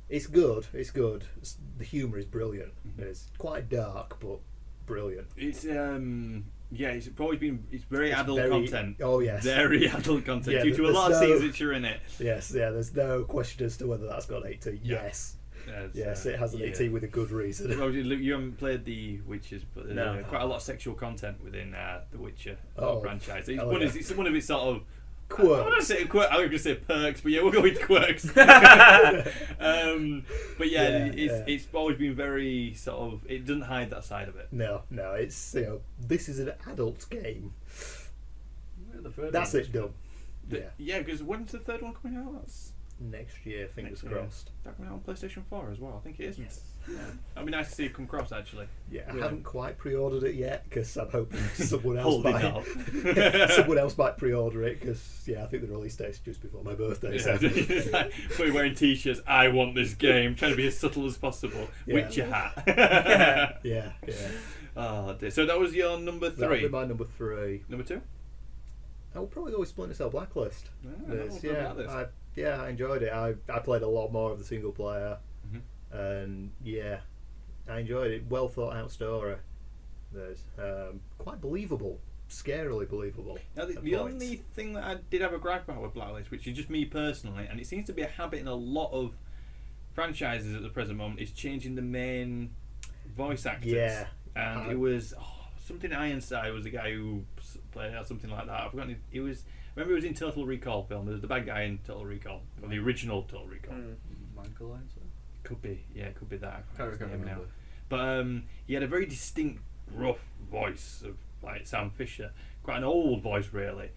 It's good. The humour is brilliant. It's quite dark, but brilliant. It's it's probably been very adult content. Oh yes, very adult content Yeah, due to a lot of there's scenes that are in it. Yes, yeah. There's no question as to whether that's got 18. Yeah. Yes, it has an 18 with a good reason. Well, Luke, you haven't played The Witchers, but there's No. quite a lot of sexual content within the Witcher Oh. franchise. It's Oh, one, yeah. it's one of its sort of Quirks. I was going to say perks, but yeah, we'll go with quirks. But yeah, it's always been very sort of. It doesn't hide that side of it. No, it's this is an adult game. Yeah, the third That's one it done. Yeah, because when's the third one coming out? That's Next year, fingers next year. crossed. That coming out on PlayStation 4 as well. I think it is. Yes. Yeah. That'd be nice to see it come across actually. Yeah, I Really? haven't quite pre-ordered it yet because I'm hoping someone else Hold it might. up. Someone else might pre-order it because I think the release date's just before my birthday. So. It's like, we're wearing t-shirts. I want this game. Trying to be as subtle as possible. Yeah. Witcher hat. yeah. Oh dear. So that was your number That would 3. be my number 3. Number 2. I will probably go with Splinter Cell Blacklist. This. I enjoyed it. I played a lot more of the single player, Mhm. and I enjoyed it. Well thought out story. There's quite believable, scarily believable. Now, the at only points. thing that I did have a gripe about with Blacklist, which is just me personally, and it seems to be a habit in a lot of franchises at the present moment, is changing the main voice actors. Yeah. And it was something Ironside was the guy who played or something like that. I've forgotten. He was. Remember, he was in Total Recall film. There was the bad guy in Total Recall, or the original Total Recall. Michael Ironside? Could be, yeah, could be that. I Can't forget his name remember. But he had a very distinct, rough voice of like Sam Fisher, quite an old voice really.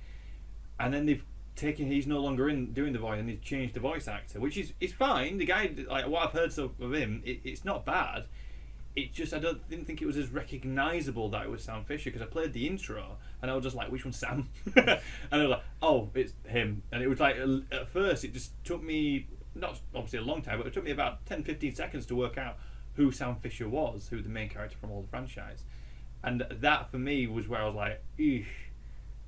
And then they've taken. He's no longer in doing the voice, and they've changed the voice actor, which is fine. The guy, like what I've heard of him, it's not bad. It just didn't think it was as recognisable that it was Sam Fisher because I played the intro and I was just like, which one's Sam? And I was like, oh, it's him. And it was like at first it just took me not obviously a long time, but it took me about 10-15 seconds to work out who Sam Fisher was, who the main character from all the franchise. And that for me was where I was like, eesh.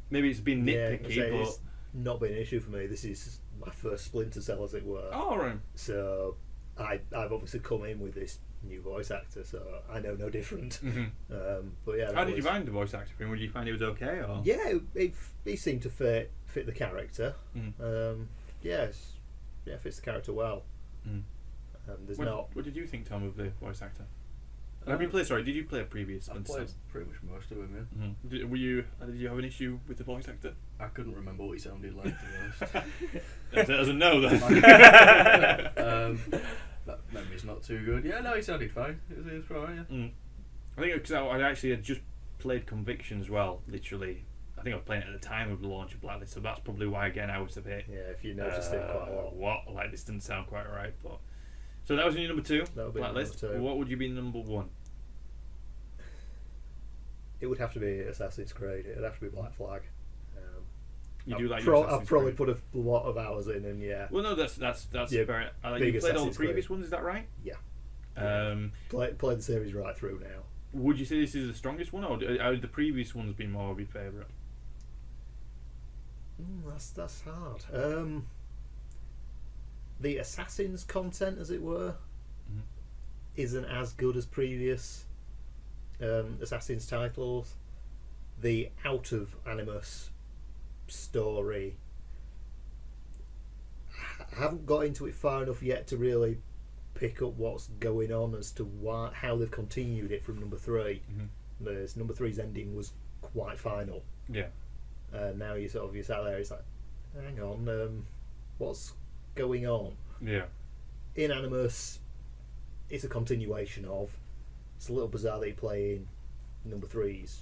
Maybe it's been nitpicky, but it's not been an issue for me. This is my first Splinter Cell, as it were. oh, right. So I've obviously come in with this new voice actor, so I know no different. But yeah, How did you find the voice actor? Did you find it was okay? Or? Yeah, it seemed to fit the character. Mhm. Fits the character well. There's not. What did you think, Tom, of the voice actor? Did you play a previous I've Splinter played Cells? pretty much most of them, yeah. Did you have an issue with the voice actor? I couldn't remember what he sounded like, to be honest. As a no, then. That memory's not too good. Yeah, no, he sounded fine. It was fine, yeah. I think because I actually had just played Conviction as well, literally. I think I was playing it at the time of the launch of Blacklist, so that's probably why, again, I was a bit... Yeah, if you noticed it quite a lot. What? Like, this doesn't sound quite right, but... So that was your number 2, That would be Blacklist. number 2. What would you be number 1? It would have to be Assassin's Creed. It'd have to be Black Flag. You I've do like your Assassin's I've probably Creed. put a lot of hours in, and yeah. Well, no, that's Yeah, very... big you played all the Assassin's previous Creed. ones, is that right? Yeah. Play the series right through now. Would you say this is the strongest one, or have the previous ones been more of your favourite? That's hard. The Assassin's content, as it were, isn't as good as previous Assassin's titles. The Out of Animus story, I haven't got into it far enough yet to really pick up what's going on as to how they've continued it from number 3. There's number 3's ending was quite final. Yeah. Now you sat there, it's like, hang on, what's going on? Yeah. In Animus, it's a continuation of. It's a little bizarre that you're playing number 3's.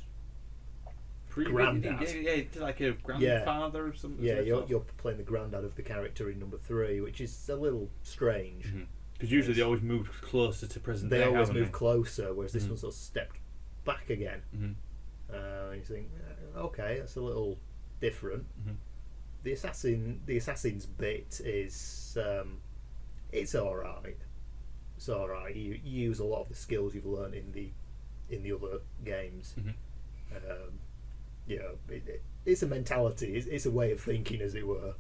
Granddad. Yeah, it's like a grandfather or something. Yeah, you're playing the granddad of the character in number 3, which is a little strange. Because usually they always move closer to present day. They always haven't move they? closer, whereas this one sort of stepped back again. Mm-hmm. And you think, okay, that's a little different. Mm-hmm. The assassin's bit is it's all right. It's all right. You use a lot of the skills you've learned in the other games. Mm-hmm. it's a mentality. It's a way of thinking, as it were.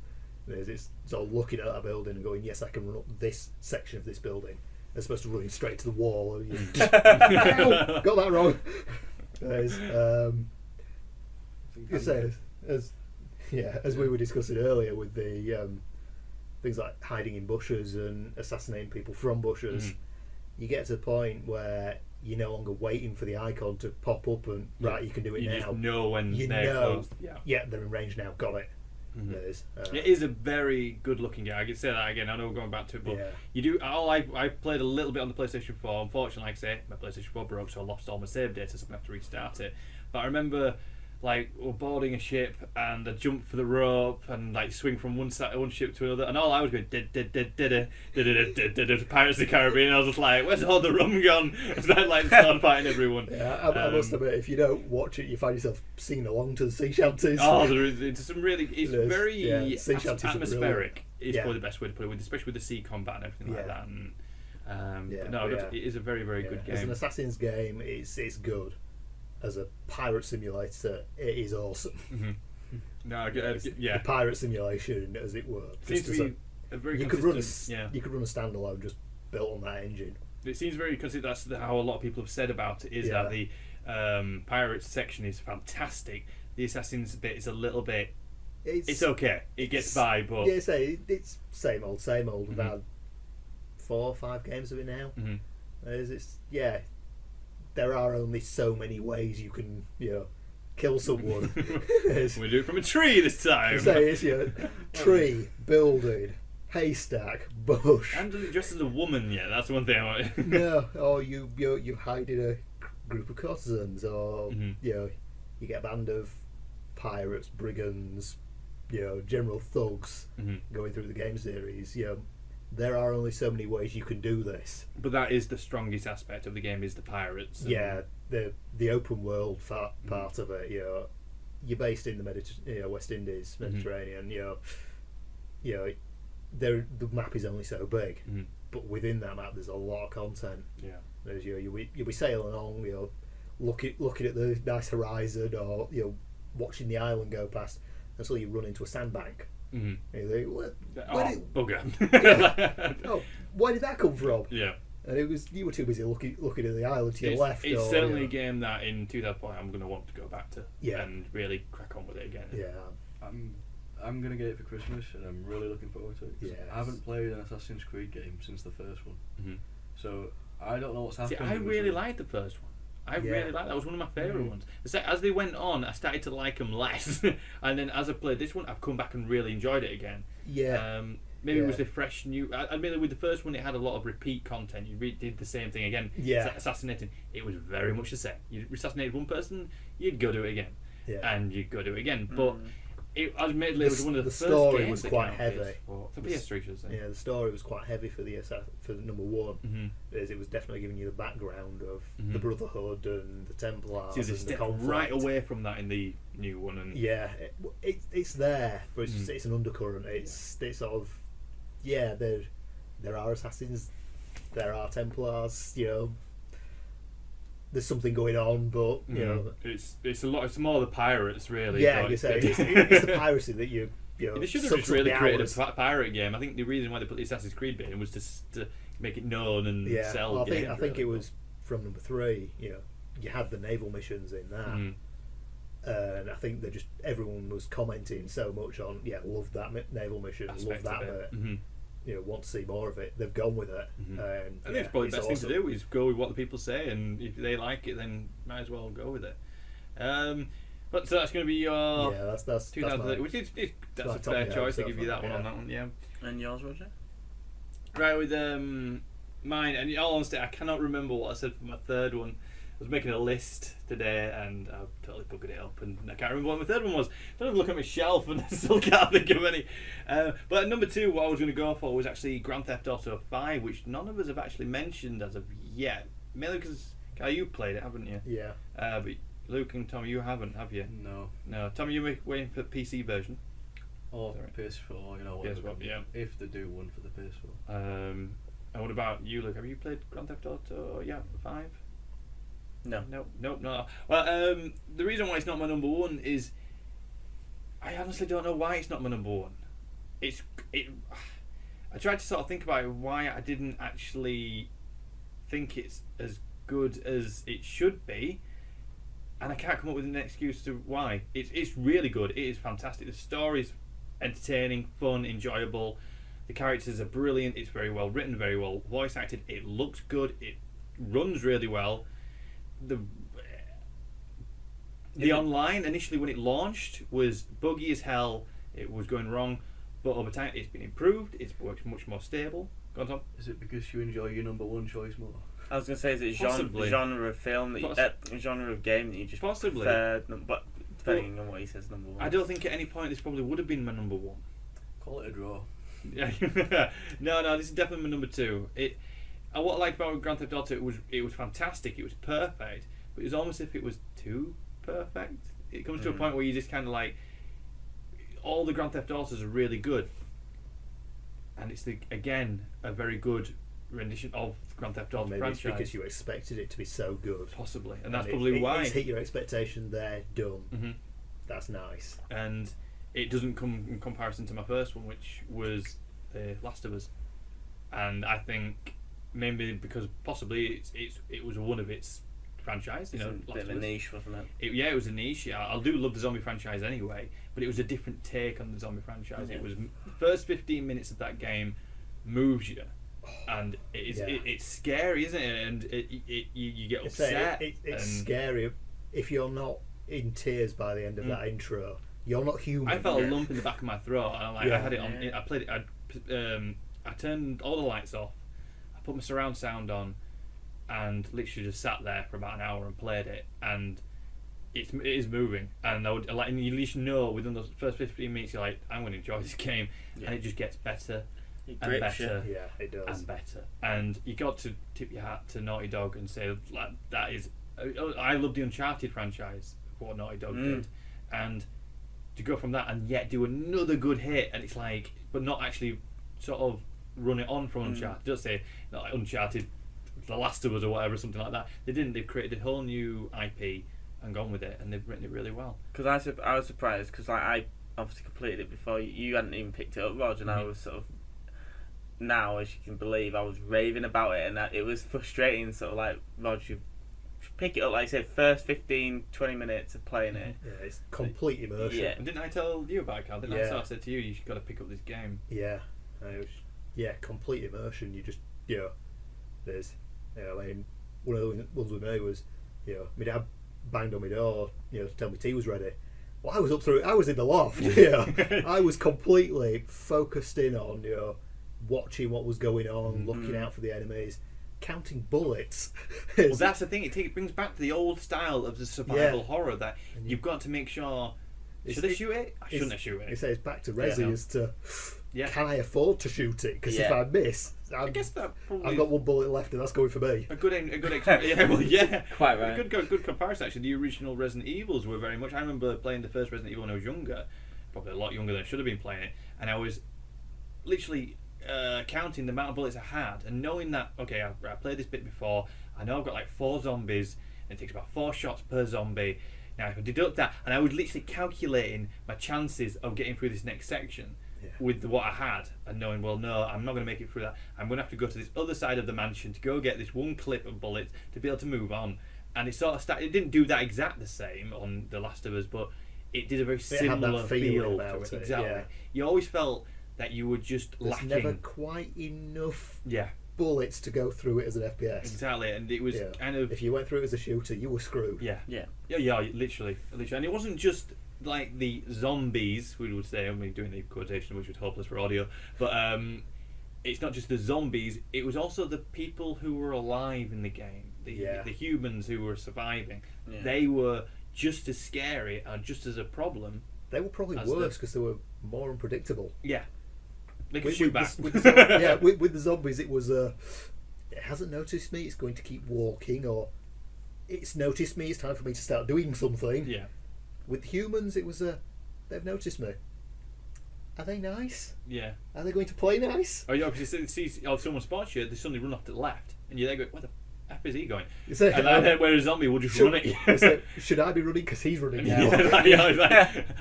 It's sort of looking at that building and going, yes, I can run up this section of this building, as opposed to running straight to the wall. Got that wrong. As we were discussing earlier with the things like hiding in bushes and assassinating people from bushes, you get to the point where you're no longer waiting for the icon to pop up and right, you can do it now. You just know when they're close. Yeah, they're in range now. Got it. It is a very good looking game. I can say that again. I know we're going back to it, but you do. I played a little bit on the PlayStation 4. Unfortunately, like I say, my PlayStation 4 broke, so I lost all my save data, so I'm going to have to restart it. But I remember, like, we're boarding a ship and I jumped for the rope and like swing from one ship to another, and all I was going Pirates of the Caribbean. I was just like, where's all the rum gone? It's like started fighting everyone. I must admit, if you don't watch it, you find yourself singing along to the sea shanties. It's some really, very sea shanties atmospheric. Is probably the best way to put it, especially with the sea combat and everything like that. And it is a very, very good game. As an Assassin's game, it's good. As a pirate simulator, it is awesome. The pirate simulation, as it were. Seems to be a very you could run a standalone just built on that engine. It seems very consistent. That's how a lot of people have said about it. Is that the pirates section is fantastic. The Assassins bit is a little bit. It's okay. It gets by, but it's same old. We've had 4 or 5 games of it now. There are only so many ways you can, kill someone. We do it from a tree this time. It's tree, building, haystack, bush. And just as a woman, that's one thing I want. No, or you hide in a group of courtesans, or you get a band of pirates, brigands, general thugs going through the game series. There are only so many ways you can do this. But that is the strongest aspect of the game, is the pirates. The open world part of it. You're based in the West Indies, Mediterranean. The map is only so big, but within that map, there's a lot of content. There's you'll be sailing along, looking at the nice horizon, or watching the island go past, until you run into a sandbank. And you think, bugger. Where did that come from? And it was, you were too busy looking at the island to your left. It's certainly a game that in 2004 I'm going to want to go back to and really crack on with it again. I'm going to get it for Christmas, and I'm really looking forward to it. I haven't played an Assassin's Creed game since the first one, so I don't know what's happened. I really liked the first one. I really liked that. Was one of my favourite ones. As they went on, I started to like them less, and then as I played this one, I've come back and really enjoyed it again. Maybe it was the fresh new. Admittedly, with the first one, it had a lot of repeat content. You did the same thing again. Assassinating. It was very much the same. You assassinated one person, you'd go do it again, and you'd go do it again. But admittedly, it was one of the first story games was quite heavy for PS3, should I say. The story was quite heavy for the number one. It was definitely giving you the background of the Brotherhood and the Templars. It's a step right away from that in the new one, and it's there, but it's an undercurrent. It's sort of there are assassins, there are Templars. There's something going on, but it's a lot. It's more the pirates, really. It's the piracy that you. They should have just really created a pirate game. I think the reason why they put the Assassin's Creed bit in was to make it known and sell. Well, I think it was from number 3. You had the naval missions in that, and I think everyone was commenting so much on love that naval mission, love that bit. Want to see more of it. They've gone with it. I think it's probably the best thing to do is go with what the people say, and if they like it, then might as well go with it. But so that's going to be your that's 2008, which is that's a fair choice. I give you that one on that one. And yours, Roger? Right, with mine, and in all honesty, I cannot remember what I said for my third one. I was making a list today, and I totally buggered it up, and I can't remember what my third one was. I don't look at my shelf, and I still can't think of any. But at number 2, what I was going to go for was actually Grand Theft Auto 5, which none of us have actually mentioned as of yet. Mainly because, Karl, you played it, haven't you? Yeah. But Luke and Tom, you haven't, have you? No. Tom, you're waiting for the PC version? Or PS4, PS4, if they do one for the PS4. And what about you, Luke? Have you played Grand Theft Auto 5? No. Well, the reason why it's not my number 1 is I honestly don't know why it's not my number one. I tried to sort of think about why I didn't actually think it's as good as it should be, and I can't come up with an excuse to why. It's really good. It is fantastic. The story's entertaining, fun, enjoyable. The characters are brilliant. It's very well written, very well voice acted. It looks good. It runs really well. The online initially when it launched was buggy as hell. It was going wrong, but over time it's been improved. It's worked much more stable. Go on, Tom. Is it because you enjoy your number one choice more? I was going to say, is it Possibly. genre of film, that genre of game that you just Possibly. prefer, but depending on what he says, number one. I don't think at any point this probably would have been my number one. Call it a draw. Yeah. No, this is definitely my number two. What I liked about Grand Theft Auto, it was fantastic. It was perfect, but it was almost as if it was too perfect. It comes to a point where you just kind of like, all the Grand Theft Autos are really good, and it's again a very good rendition of the Grand Theft Auto Maybe franchise. it's because you expected it to be so good. Possibly, and that's And probably why. It's hit your expectation there, done. Mhm. That's nice. And it doesn't come in comparison to my first one, which was The Last of Us, and I think maybe because possibly it was one of its franchise, It's a Last bit of of a Us. niche, wasn't it? It was a niche. Yeah, I do love the zombie franchise anyway, but it was a different take on the zombie franchise. Yeah. It was the first 15 minutes of that game moves you, and it's scary, isn't it? And you get upset. It's and scary if you're not in tears by the end of that intro. You're not human. I felt a lump in the back of my throat, and I had it on. Yeah. I played it. I turned all the lights off. I put my surround sound on, and literally just sat there for about an hour and played it. And it is moving, and I would like. And you at least know within those first 15 minutes, you're like, I'm going to enjoy this game, and it just gets better It and grips you. better Yeah, it does. and better. And you got to tip your hat to Naughty Dog and say like that is. I love the Uncharted franchise, what Naughty Dog did, and to go from that and yet do another good hit, and it's like, but not actually sort of run it on from Uncharted. Just say not like Uncharted, The Last of Us or whatever, something like that. They didn't. They've created a whole new IP and gone with it, and they've written it really well. Because I was surprised because I obviously completed it before you hadn't even picked it up, Roger, and I was sort of, now as you can believe, I was raving about it, and it was frustrating, sort of like, Roger, you pick it up, like I said, first 15-20 minutes of playing it. Yeah, it's complete immersion. Yeah. And didn't I tell you about it, Carl? Didn't Yeah. I said to you, you've got to pick up this game? Yeah, complete immersion. You just, there's, I mean, one of the ones with me was, my dad banged on my door, to tell me tea was ready. Well, I was in the loft, I was completely focused in on, watching what was going on, looking out for the enemies, counting bullets. Well, that's the thing. It brings back to the old style of the survival horror that you've got to make sure. Should I shoot it? I shouldn't shoot it. It's back to Resi as to, Yeah. can I afford to shoot it? Because if I miss, I guess that probably I've got one bullet left, and that's going for me. a good yeah, well, yeah, Quite right. A good comparison actually. The original Resident Evils were very much. I remember playing the first Resident Evil when I was younger, probably a lot younger than I should have been playing it, and I was literally counting the amount of bullets I had, and knowing that okay, I played this bit before. I know I've got like 4 zombies, and it takes about 4 shots per zombie. Now if I deduct that, and I was literally calculating my chances of getting through this next section. With what I had, and knowing, well, no, I'm not going to make it through that. I'm going to have to go to this other side of the mansion to go get this one clip of bullets to be able to move on. And it sort of it didn't do that exact the same on The Last of Us, but it did a very similar feel to it. Exactly. Yeah. You always felt that you were just There's lacking. never quite enough Yeah. bullets to go through it as an FPS. Exactly, and it was kind of. If you went through it as a shooter, you were screwed. Yeah. Literally, and it wasn't just like the zombies, we would say. I'm doing the quotation, which was hopeless for audio, but it's not just the zombies. It was also the people who were alive in the game, the humans who were surviving. Yeah. They were just as scary and just as a problem. They were probably As worse because they were more unpredictable. Yeah, they could shoot back. With the zombies, it was it hasn't noticed me, it's going to keep walking, or it's noticed me, it's time for me to start doing something. Yeah. With humans, it was they've noticed me. Are they nice? Yeah. Are they going to play nice? Or you obviously see someone spots you, they suddenly run off to the left, and you're there going, what the? F is he going? You say, And then where a zombie will just run at you. Should I be running because he's running now?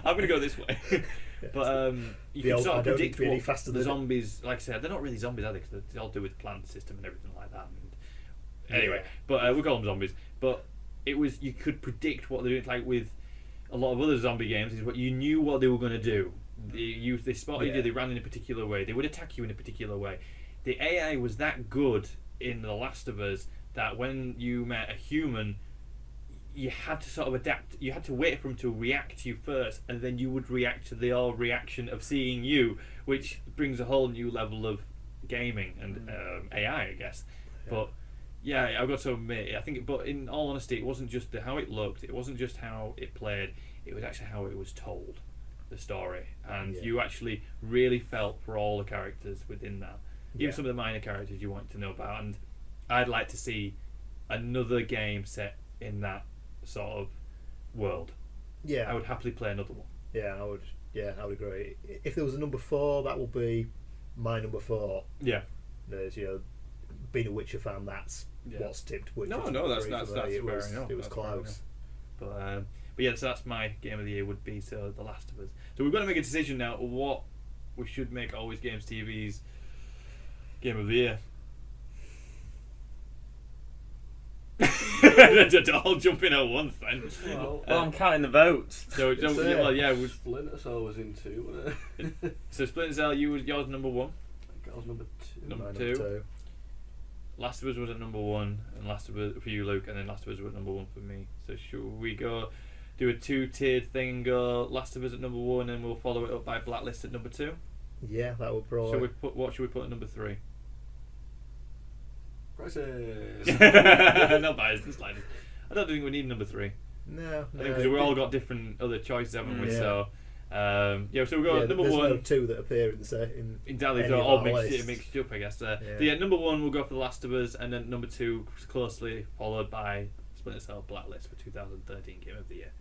I'm going to go this way. But you can sort of predict really what faster the zombies, like I said, they're not really zombies, are they? Because they all do with the plant system and everything like that. And anyway, but we'll call them zombies. But it was, you could predict what they're doing, like with a lot of other zombie games, is what you knew what they were going to do. They spotted you, they ran in a particular way, they would attack you in a particular way. The AI was that good in The Last of Us that when you met a human, you had to sort of adapt. You had to wait for them to react to you first, and then you would react to their reaction of seeing you, which brings a whole new level of gaming and AI, I guess. Yeah. But yeah, I've got to admit, I think. But in all honesty, it wasn't just how it looked. It wasn't just how it played. It was actually how it was told, the story, and you actually really felt for all the characters within that. Even some of the minor characters you wanted to know about, and I'd like to see another game set in that sort of world. Yeah, I would happily play another one. Yeah, I would. Yeah, I would agree. If there was a number 4, that would be my number 4. Yeah, there's being a Witcher fan, that's what's tipped Witcher. No, that's fair enough. It was close. But yeah, so that's my game of the year would be The Last of Us. So we've got to make a decision now what we should make Always Games TV's game of the year. I'll jump in at once then. Well, I'm counting the votes. So Splinter Cell was in 2, wasn't it? So Splinter Cell, yours number 1. I think I was number 2. Number 2. Last of Us was at number 1, and Last of Us for you, Luke, and then Last of Us was at number 1 for me. So should we go do a 2-tiered thing? Go Last of Us at number 1, and we'll follow it up by Blacklist at number 2. Yeah, that would probably. What should we put at number 3? Crisis. Not biased, just like I don't think we need number 3. No, I think because we all got different other choices, haven't we? So so we'll go number 1. There's no 2 that appear in the set. Exactly, they're all mixed up, I guess. So number 1 we'll go for The Last of Us, and then number 2 closely followed by Splinter Cell Blacklist for 2013 Game of the Year.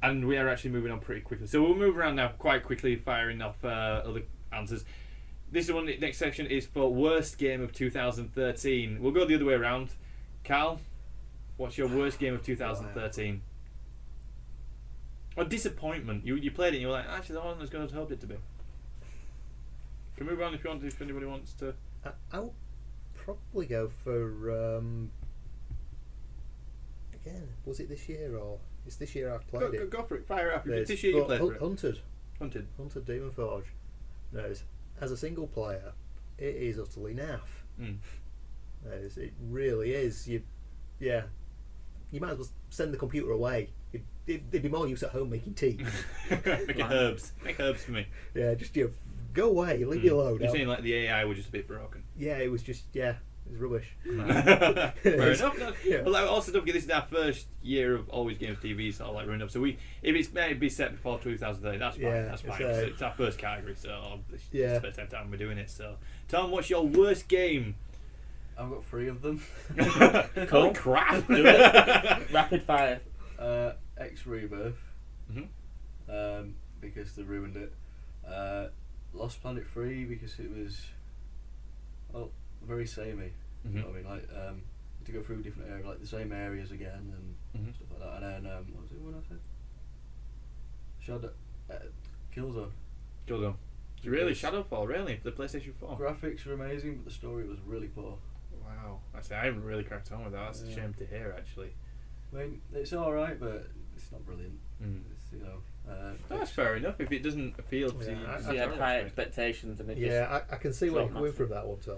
And we are actually moving on pretty quickly, so we'll move around now quite quickly, firing off other answers. This one, the next section is for worst game of 2013. We'll go the other way around. Karl, what's your worst game of 2013? Or disappointment. You played it and you were like, actually that wasn't as good as I hoped it to be. Can we move on if you want to, if anybody wants to? I'll probably go for again, was it this year or it's this year I've played it. Go for it, fire it up. If it's this year you played for it. Hunted Demon Forge. No, as a single player, it is utterly naff. It really is. You might as well send the computer away. It'd be more use at home making tea. Make herbs for me. Yeah, just go away, leave me alone. You're saying like the AI was just a bit broken. Yeah, it was just it was rubbish. Fair enough. No. Yeah. But also don't forget this is our first year of Always Games TV, so like running up. So if it's meant to be set before 2030, that's fine. That's fine. It's our first category, so it's the first time we're doing it. So Tom, what's your worst game? I've got 3 of them. Holy crap! Do it. Rapid fire. X Rebirth. Because they ruined it. Lost Planet 3 because it was very samey. You know what I mean? Like to go through different areas, like the same areas again and stuff like that. And then what was it when I said? Killzone. Really? Shadowfall? Really? For the PlayStation 4? Graphics were amazing, but the story was really poor. Wow. I haven't really cracked on with that. That's a shame to hear, actually. I mean, it's alright, but it's not brilliant. It's, that's fair enough. If it doesn't appeal to you, you had high expectations, and I can see where you're coming from that one, Tom.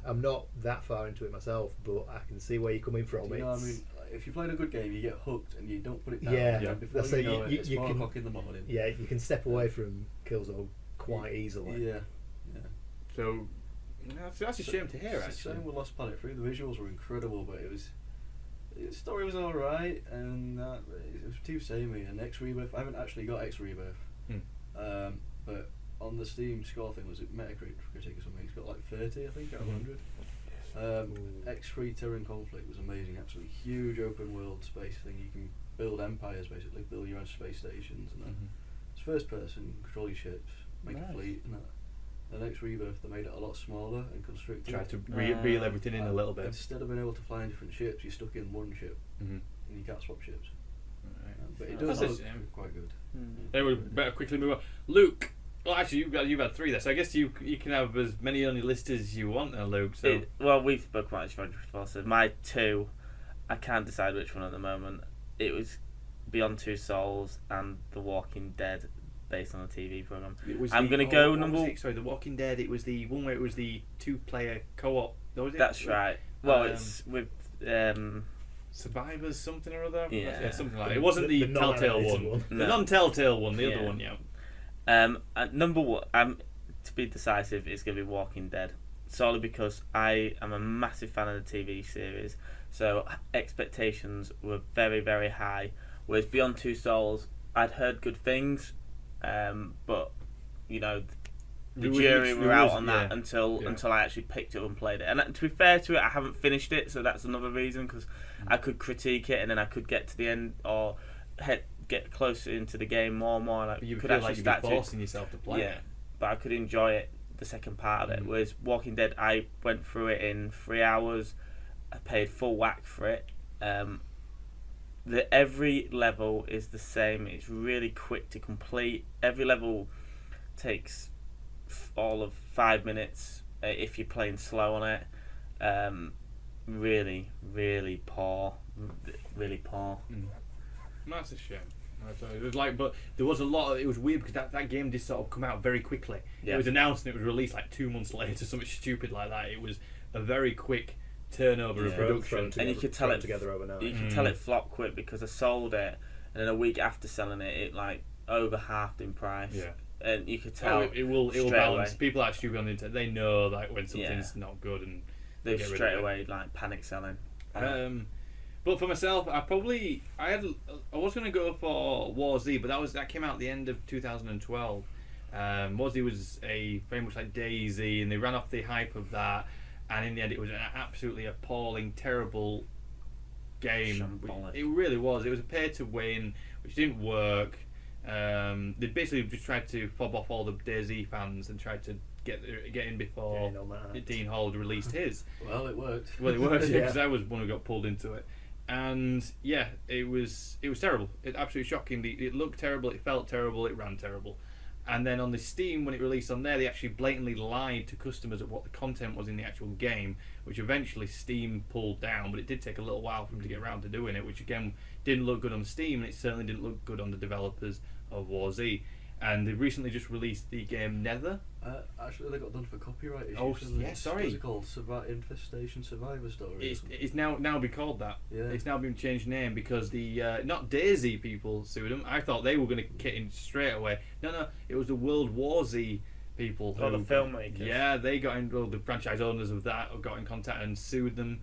I'm not that far into it myself, but I can see where you're coming from. You know what I mean? Like, if you played a good game, you get hooked and you don't put it down. Before that's it's 4 o'clock in the morning. Yeah, you can step away from Killzone quite easily. Yeah. So that's a shame to hear. Actually, same with Lost Planet 3. The visuals were incredible, but the story was alright, and it was too samey. And X Rebirth, I haven't actually got X Rebirth, but on the Steam score thing, was it Metacritic or something? It's got like 30, I think, out of 100. X3 Terran Conflict was amazing. Absolutely huge open world space thing. You can build empires, basically, build your own space stations, and it's first person. You can control your ships, make a fleet, and that. the next Rebirth, they made it a lot smaller and constricted. Try to reel everything in a little bit. Instead of being able to fly in different ships, you're stuck in one ship, Mm-hmm. and you can't swap ships. Right. But it That's does a look shame. quite good. Anyway, we better quickly move on. Luke. Well, actually, you've had 3 there, so I guess you can have as many on your list as you want now, Luke. So Well, we've spoken about this before, so my 2, I can't decide which one at the moment. It was Beyond Two Souls and The Walking Dead, based on a TV program. I'm going to go number... Sorry, The Walking Dead, it was the one where it was the 2-player co-op. Was it? That's right. Well, it's with... Survivors something or other? Yeah. Something like that. It wasn't the Telltale one. No. The non-Telltale one, the other one, yeah. And number 1, to be decisive, it's going to be Walking Dead. Solely because I am a massive fan of the TV series. So expectations were very, very high. Whereas Beyond Two Souls, I'd heard good things, but, you know, the jury were out on that until I actually picked it up and played it. And to be fair to it, I haven't finished it, so that's another reason, because I could critique it and then I could get to the end or get closer into the game more and more. Like, you could feel actually like you'd start be forcing yourself to play it. But I could enjoy it, the second part of it. Whereas Walking Dead, I went through it in 3 hours. I paid full whack for it. Every level is the same. It's really quick to complete. Every level takes all of 5 minutes if you're playing slow on it. Really, really poor. Really poor. That's a shame. It was like, but there was a lot of, it was weird because that game did sort of come out very quickly. Yeah. It was announced and it was released like 2 months later, something stupid like that. It was a very quick turnover of production. And you could tell it together overnight. You could tell it flopped quick because I sold it, and then a week after selling it, it like over halved in price. Yeah. And you could tell it will straight balance. away. People actually on the internet, they know that when something's not good, and They get rid straight of it. away like panic selling. But for myself, I was going to go for War Z, but that came out at the end of 2012. War Z was very much like DayZ, and they ran off the hype of that, and in the end, it was an absolutely appalling, terrible game. Shambolic. It really was. It was a pay to win, which didn't work. They basically just tried to fob off all the DayZ fans and tried to get in before Dean Hall had released his. Well, it worked. Well, it worked because I was one who got pulled into it, and it was terrible. It absolutely shocking. It looked terrible. It felt terrible. It ran terrible. And then on the Steam, when it released on there, they actually blatantly lied to customers of what the content was in the actual game, which eventually Steam pulled down. But it did take a little while for them to get around to doing it, which again didn't look good on Steam, and it certainly didn't look good on the developers of War Z. And they recently just released the game Nether. Actually, they got done for copyright issues. Oh, didn't they? yeah, sorry. What's it called? Infestation Survivor Story. It's now be called that. Yeah. It's now been changed name because the not DayZ people sued them. I thought they were going to get in straight away. No, it was the World War Z people. The filmmakers. Yeah, they got in. Well, the franchise owners of that got in contact and sued them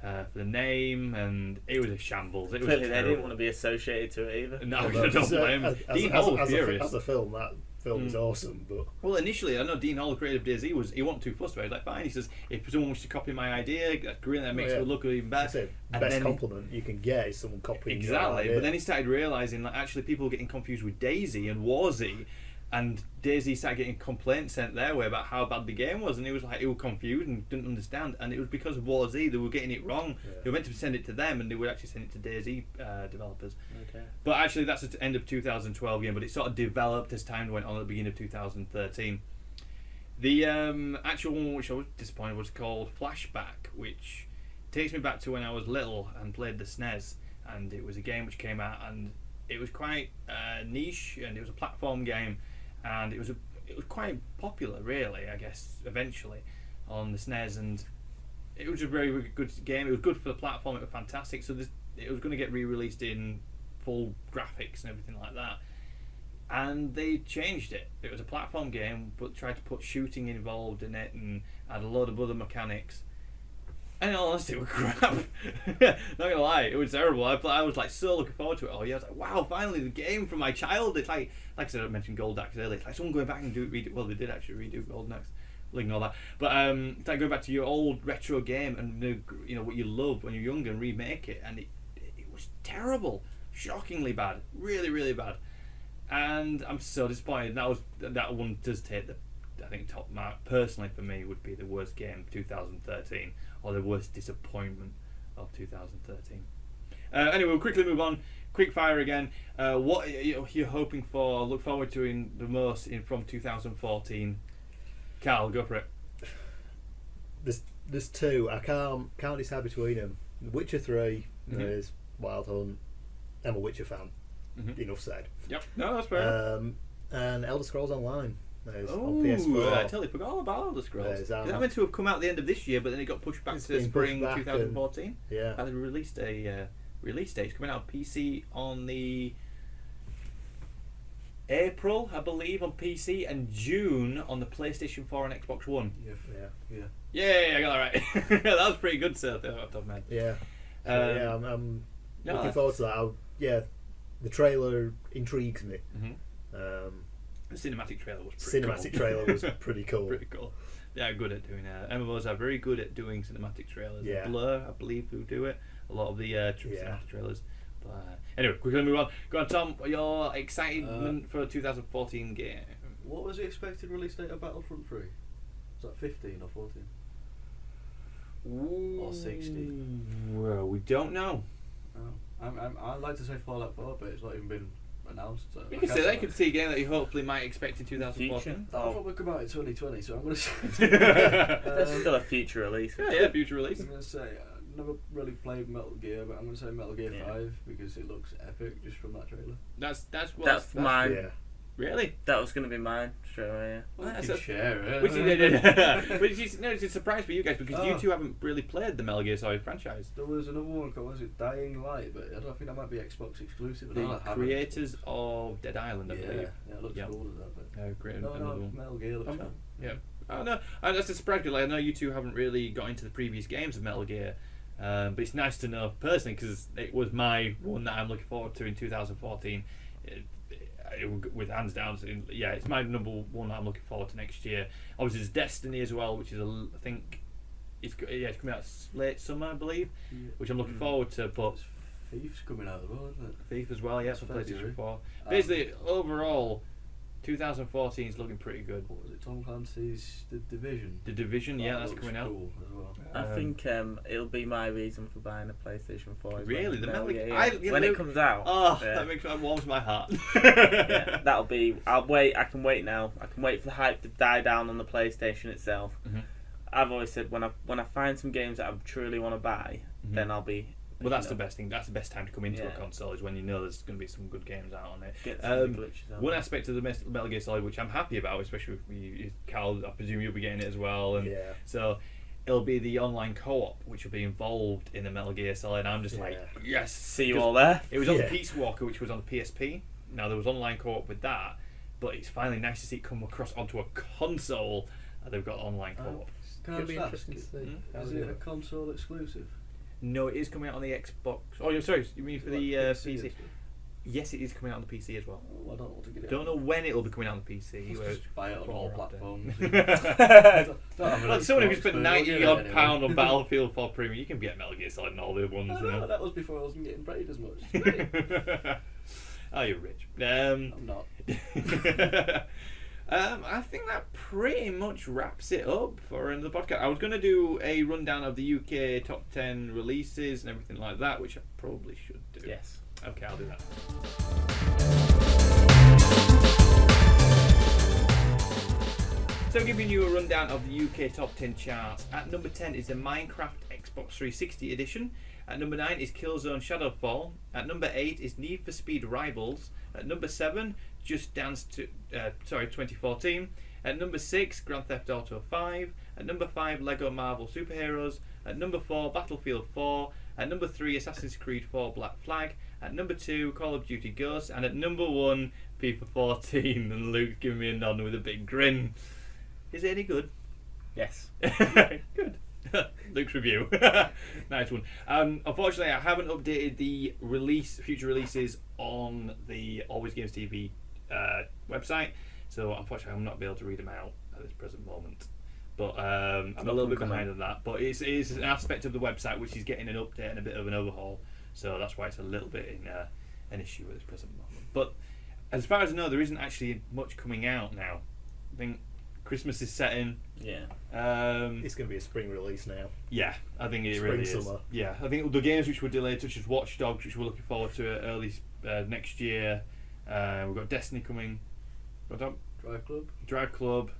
for the name, and it was a shambles. It was Clearly, they terrible. didn't want to be associated to it either. No, I don't blame them. Dean Hall was furious. As a film, that film is awesome, but well, initially, I know Dean Hall, the creator of DayZ, he wasn't too fussed about it. He was like, fine. He says, if someone wants to copy my idea, that's great. That makes it look even better. the best compliment you can get is someone copying your idea. But then he started realising that actually people were getting confused with DayZ and War Z, and DayZ started getting complaints sent their way about how bad the game was, and he was confused and didn't understand, and it was because of War Z they were getting it wrong. They were meant to send it to them, and they would actually send it to DayZ developers. Okay. But actually, that's at the end of 2012 game, but it sort of developed as time went on at the beginning of 2013. The actual one which I was disappointed was called Flashback, which takes me back to when I was little and played the SNES, and it was a game which came out, and it was quite niche, and it was a platform game, and it was quite popular, really, I guess, eventually on the SNES, and it was a very, very good game. It was good for the platform. It was fantastic. So it was going to get re-released in full graphics and everything like that, and they changed it. It was a platform game, but tried to put shooting involved in it and had a load of other mechanics. And in all honesty, it was crap. Not gonna lie, it was terrible. I was like so looking forward to it. Oh yeah, I was like, wow, finally the game from my childhood. It's like I said, I mentioned Gold Axe earlier. It's like someone going back and redo. Well, they did actually redo Golden Axe, and all that. But it's like going back to your old retro game and what you loved when you're younger and remake it, and it was terrible, shockingly bad, really, really bad. And I'm so disappointed. That one does take the I think top mark personally for me would be the worst game of 2013 or the worst disappointment of 2013. Anyway, we'll quickly move on. Quick fire again. What you're hoping for? Look forward to in the most from 2014. Karl, go for it. There's two. I can't decide between them. Witcher 3 is Wild Hunt. I'm a Witcher fan. Enough said. Yep. No, that's fair. And Elder Scrolls Online. There's on Oh, PS4. I totally forgot all about Elder Scrolls. There's, That meant to have come out at the end of this year, but then it got pushed back It's to been spring pushed back 2014. Yeah. And they released a release date. It's coming out on PC on the April, I believe, on PC, and June on the PlayStation 4 and Xbox One. Yeah. Yeah, I got that right. That was pretty good, sir. Off the top of my head. Yeah. I'm no, looking forward to that. The trailer intrigues me. The cinematic trailer was pretty Cinematic cool. trailer was pretty cool. Pretty cool. They are good at doing MMOs are very good at doing cinematic trailers. Yeah. Blur, I believe, who do it. A lot of the cinematic trailers. But anyway, we're going to move on. Go on, Tom. Your excitement for a 2014 game? What was the expected release date of Battlefront 3? Was that 15 or 14? Or 60? Well, we don't know. Oh. I'd like to say Fallout 4, but it's not even been announced. So You could say they could see a game that you hopefully might expect in 2014. Future. That'll probably come out in 2020, so I'm going to say... That's still a future release. Yeah, future release. I'm going to say, I've never really played Metal Gear, but I'm going to say Metal Gear 5, because it looks epic just from that trailer. That's mine. Yeah. Really? That was going to be mine straight away. Well, That's you a- can share it. Which is it's a surprise for you guys because you Oh. two haven't really played the Metal Gear Solid franchise. There was another one called, was it Dying Light, but I don't think that might be Xbox exclusive. The I haven't. creators of Dead Island, I Yeah, believe. it looks Yeah. cool as that, but... Created No, another one. Metal Gear looks cool. Yeah. Oh no, that's a surprise because I know you two haven't really got into the previous games of Metal Gear, but it's nice to know personally because it was my one that I'm looking forward to in 2014. With hands down, it's my number one that I'm looking forward to next year. Obviously, there's Destiny as well, which is I think it's coming out late summer, I believe, which I'm looking forward to. But Thief's coming out as well, isn't it? Thief as well, That's for PlayStation February. 4. Basically, overall, 2014 is looking pretty good. What was it? Tom Clancy's The Division. The Division, yeah, That that's looks coming out. cool as well. I think it'll be my reason for buying a PlayStation 4. is Really? when The Metal Metal Gear, Gear- when Luke- it comes out. Oh, yeah. that warms my heart. Yeah, that'll be. I'll wait. I can wait now. I can wait for the hype to die down on the PlayStation itself. Mhm. I've always said when I find some games that I truly want to buy, then I'll be. Well, that's the best thing. That's the best time to come into a Yeah. console is when you know there's going to be some good games out on it. Get some glitches out. One aspect of the Metal Gear Solid which I'm happy about, especially with you, Karl, I presume you'll be getting it as well, and Yeah. so it'll be the online co-op which will be involved in the Metal Gear Solid. And I'm just like, yes. See you 'Cause all there. It was on Yeah. Peace Walker, which was on the PSP. Now there was online co-op with that, but it's finally nice to see it come across onto a console. They've got online co-op. Can I It'll be just ask, interesting to see. how is they it do a console exclusive? No, it is coming out on the Xbox. Oh, you're sorry. You mean for the Like PC? and stuff? Yes, it is coming out on the PC as well. Oh, I don't want to get it. Don't know when it will be coming out on the PC. Just buy it on all platforms. Well, someone who spent Xbox, but we'll £90 get it odd anyway. pound on Battlefield 4 Premium, you can get Metal Gear Solid and all the other ones. I You know, know? that was before I wasn't getting paid as much. Oh, you're rich. I'm not. I think that pretty much wraps it up for another podcast. I was going to do a rundown of the UK top 10 releases and everything like that, which I probably should do. Yes. Okay, I'll do that. So giving you a rundown of the UK top 10 charts. At number 10 is the Minecraft Xbox 360 edition. At number 9 is Killzone Shadowfall. At number 8 is Need for Speed Rivals. At number 7, Just Dance 2014. At number 6, Grand Theft Auto 5. At number 5, Lego Marvel Superheroes. At number 4, Battlefield 4. At number 3, Assassin's Creed 4 Black Flag. At number 2, Call of Duty Ghosts. And at number 1, FIFA 14. And Luke's giving me a nod with a big grin. Is it any good? Yes. Good. Luke's review. Nice one. Unfortunately, I haven't updated the future releases on the AlwayzGamezTV website, so unfortunately I'm not be able to read them out at this present moment. But I'm a little bit behind on that. But it's an aspect of the website which is getting an update and a bit of an overhaul, so that's why it's a little bit in an issue at this present moment. But as far as I know, there isn't actually much coming out now. I think Christmas is setting. Yeah. It's going to be a spring release now. Yeah, I think it Spring, really is. summer. Yeah, I think the games which were delayed, such as Watch Dogs, which we're looking forward to early next year. We've got Destiny coming. Drive Club.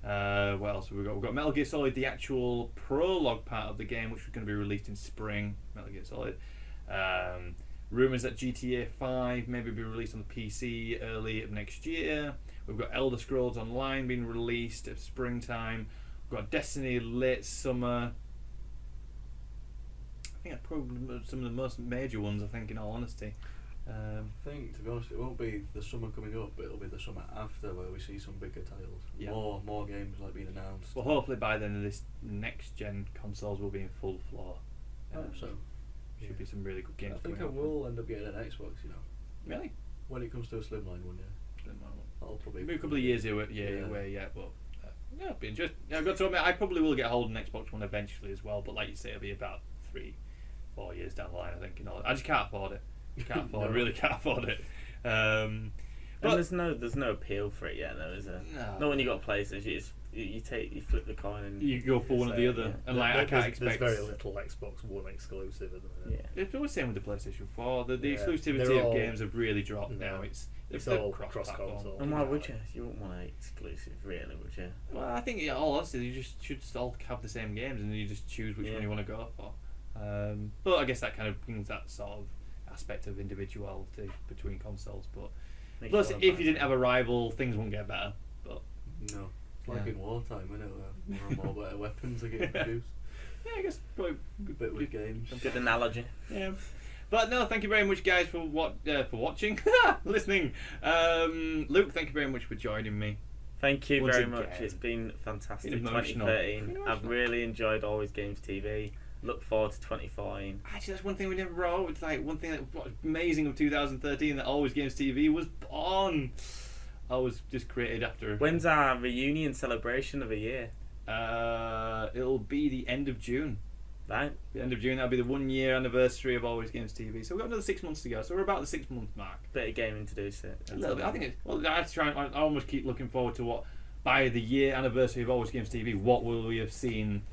What else have we got? We've got Metal Gear Solid, the actual prologue part of the game, which is going to be released in spring. Metal Gear Solid. Rumours that GTA 5 maybe be released on the PC early of next year. We've got Elder Scrolls Online being released at springtime. We've got Destiny late summer. I think that's probably some of the most major ones, I think, in all honesty. I think, to be honest, it won't be the summer coming up, but it'll be the summer after where we see some bigger titles. Yeah. More games like being announced. Well, hopefully by then this next gen consoles will be in full floor. I hope so. Should be some really good games. I think I coming out. will end up getting an Xbox, you know. Really? When it comes to a slimline one, yeah. That'll probably Maybe a couple of years away, but yeah, it'll be interesting. Yeah, I've got to admit, I probably will get a hold of an Xbox One eventually as well, but like you say, it'll be about 3-4 years down the line, I think. You know, I just can't afford it. Really can't afford it. But there's no appeal for it yet, though, is there? No. Not when you got a PlayStation. You flip the coin and you go for one or the other, yeah. and like I can't expect. There's very little Xbox One exclusive at the minute. Yeah. It's always the same with the PlayStation 4. The Yeah, exclusivity they're of all- games have really dropped No. now. It's all cross-platform. cross-console. And why would you? You wouldn't want an exclusive, really, would you? Well, I think, in all honesty, you just should all have the same games, and you just choose which one you want to go for. But I guess that kind of brings that sort of aspect of individuality between consoles. But Makes plus, your if life you didn't have a rival, things wouldn't get better. But No. It's like Yeah. in wartime, isn't it? Where more and more better weapons are getting produced. yeah, I guess probably A bit with games. Good analogy. yeah. But no, thank you very much, guys, for watching, listening. Luke, thank you very much for joining me. Thank you Once very again. much. It's been fantastic. Been emotional. 2013. Been I've emotional. really enjoyed Always Games TV. Look forward to 2014. Actually, that's one thing we never wrote. It's like one thing that was amazing of 2013 that Always Games TV was born. I was just created after. When's our reunion celebration of a year? It'll be the end of June. Right? The end of June. That'll be the 1 year anniversary of Always Games TV. So we've got another 6 months to go. So we're about the 6 month mark. Bit of gaming to do, so A little bit. I think it's. Well, I almost keep looking forward to what by the year anniversary of Always Games TV. What will we have seen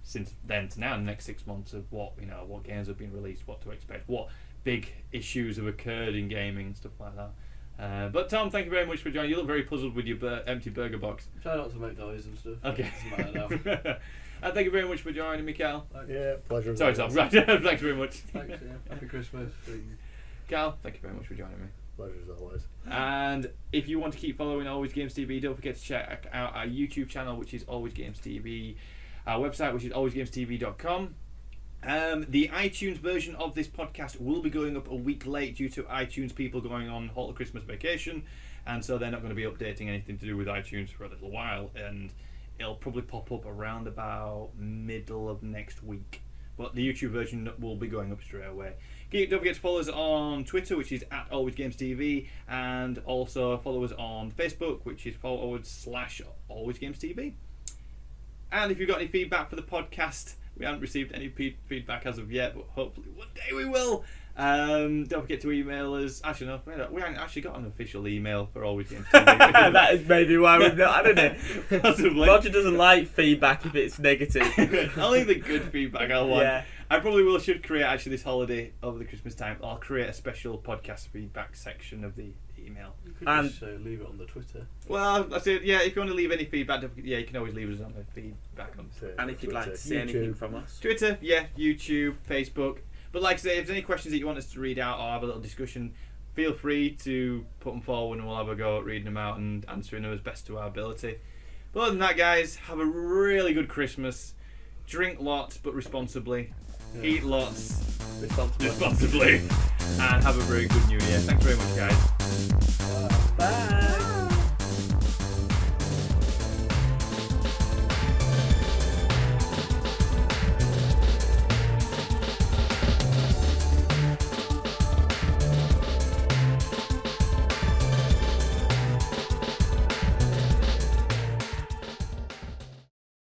since then to now in the next 6 months of what games have been released, what to expect, what big issues have occurred in gaming and stuff like that. But Tom, thank you very much for joining. You look very puzzled with your empty burger box. Try not to make noise and stuff. Okay. It doesn't matter now. And thank you very much for joining me, Cal. Yeah, pleasure. as Sorry, Tom. always. Right. Thanks very much. Thanks, yeah. Happy Christmas. Cal, thank you very much for joining me. Pleasure as always. And if you want to keep following Always Games TV, don't forget to check out our YouTube channel, which is Always Games TV, our website, which is alwaysgamestv.com. The iTunes version of this podcast will be going up a week late due to iTunes people going on whole Christmas vacation, and so they're not going to be updating anything to do with iTunes for a little while, and it'll probably pop up around about middle of next week. But the YouTube version will be going up straight away. Don't forget to follow us on Twitter, which is @AlwaysGamesTV, and also follow us on Facebook, which is /AlwaysGamesTV. And if you've got any feedback for the podcast, we haven't received any feedback as of yet, but hopefully one day we will. Don't forget to email us. Actually, no, we haven't actually got an official email for Always Games TV. That is maybe why we've not had it. Possibly. Roger doesn't like feedback if it's negative. Only the good feedback I want. Yeah. I probably should create actually this holiday over the Christmas time. I'll create a special podcast feedback section of the email. You could And- just leave it on the Twitter. Well, that's it. Yeah, if you want to leave any feedback, you can always leave us on the feedback on And if you'd like to see YouTube. anything from us. Twitter, yeah, YouTube, Facebook. But like I say, if there's any questions that you want us to read out or have a little discussion, feel free to put them forward and we'll have a go at reading them out and answering them as best to our ability. But other than that, guys, have a really good Christmas. Drink lots, but responsibly. Yeah. Eat lots, Responsibly. responsibly. And have a very good New Year. Thanks very much, guys.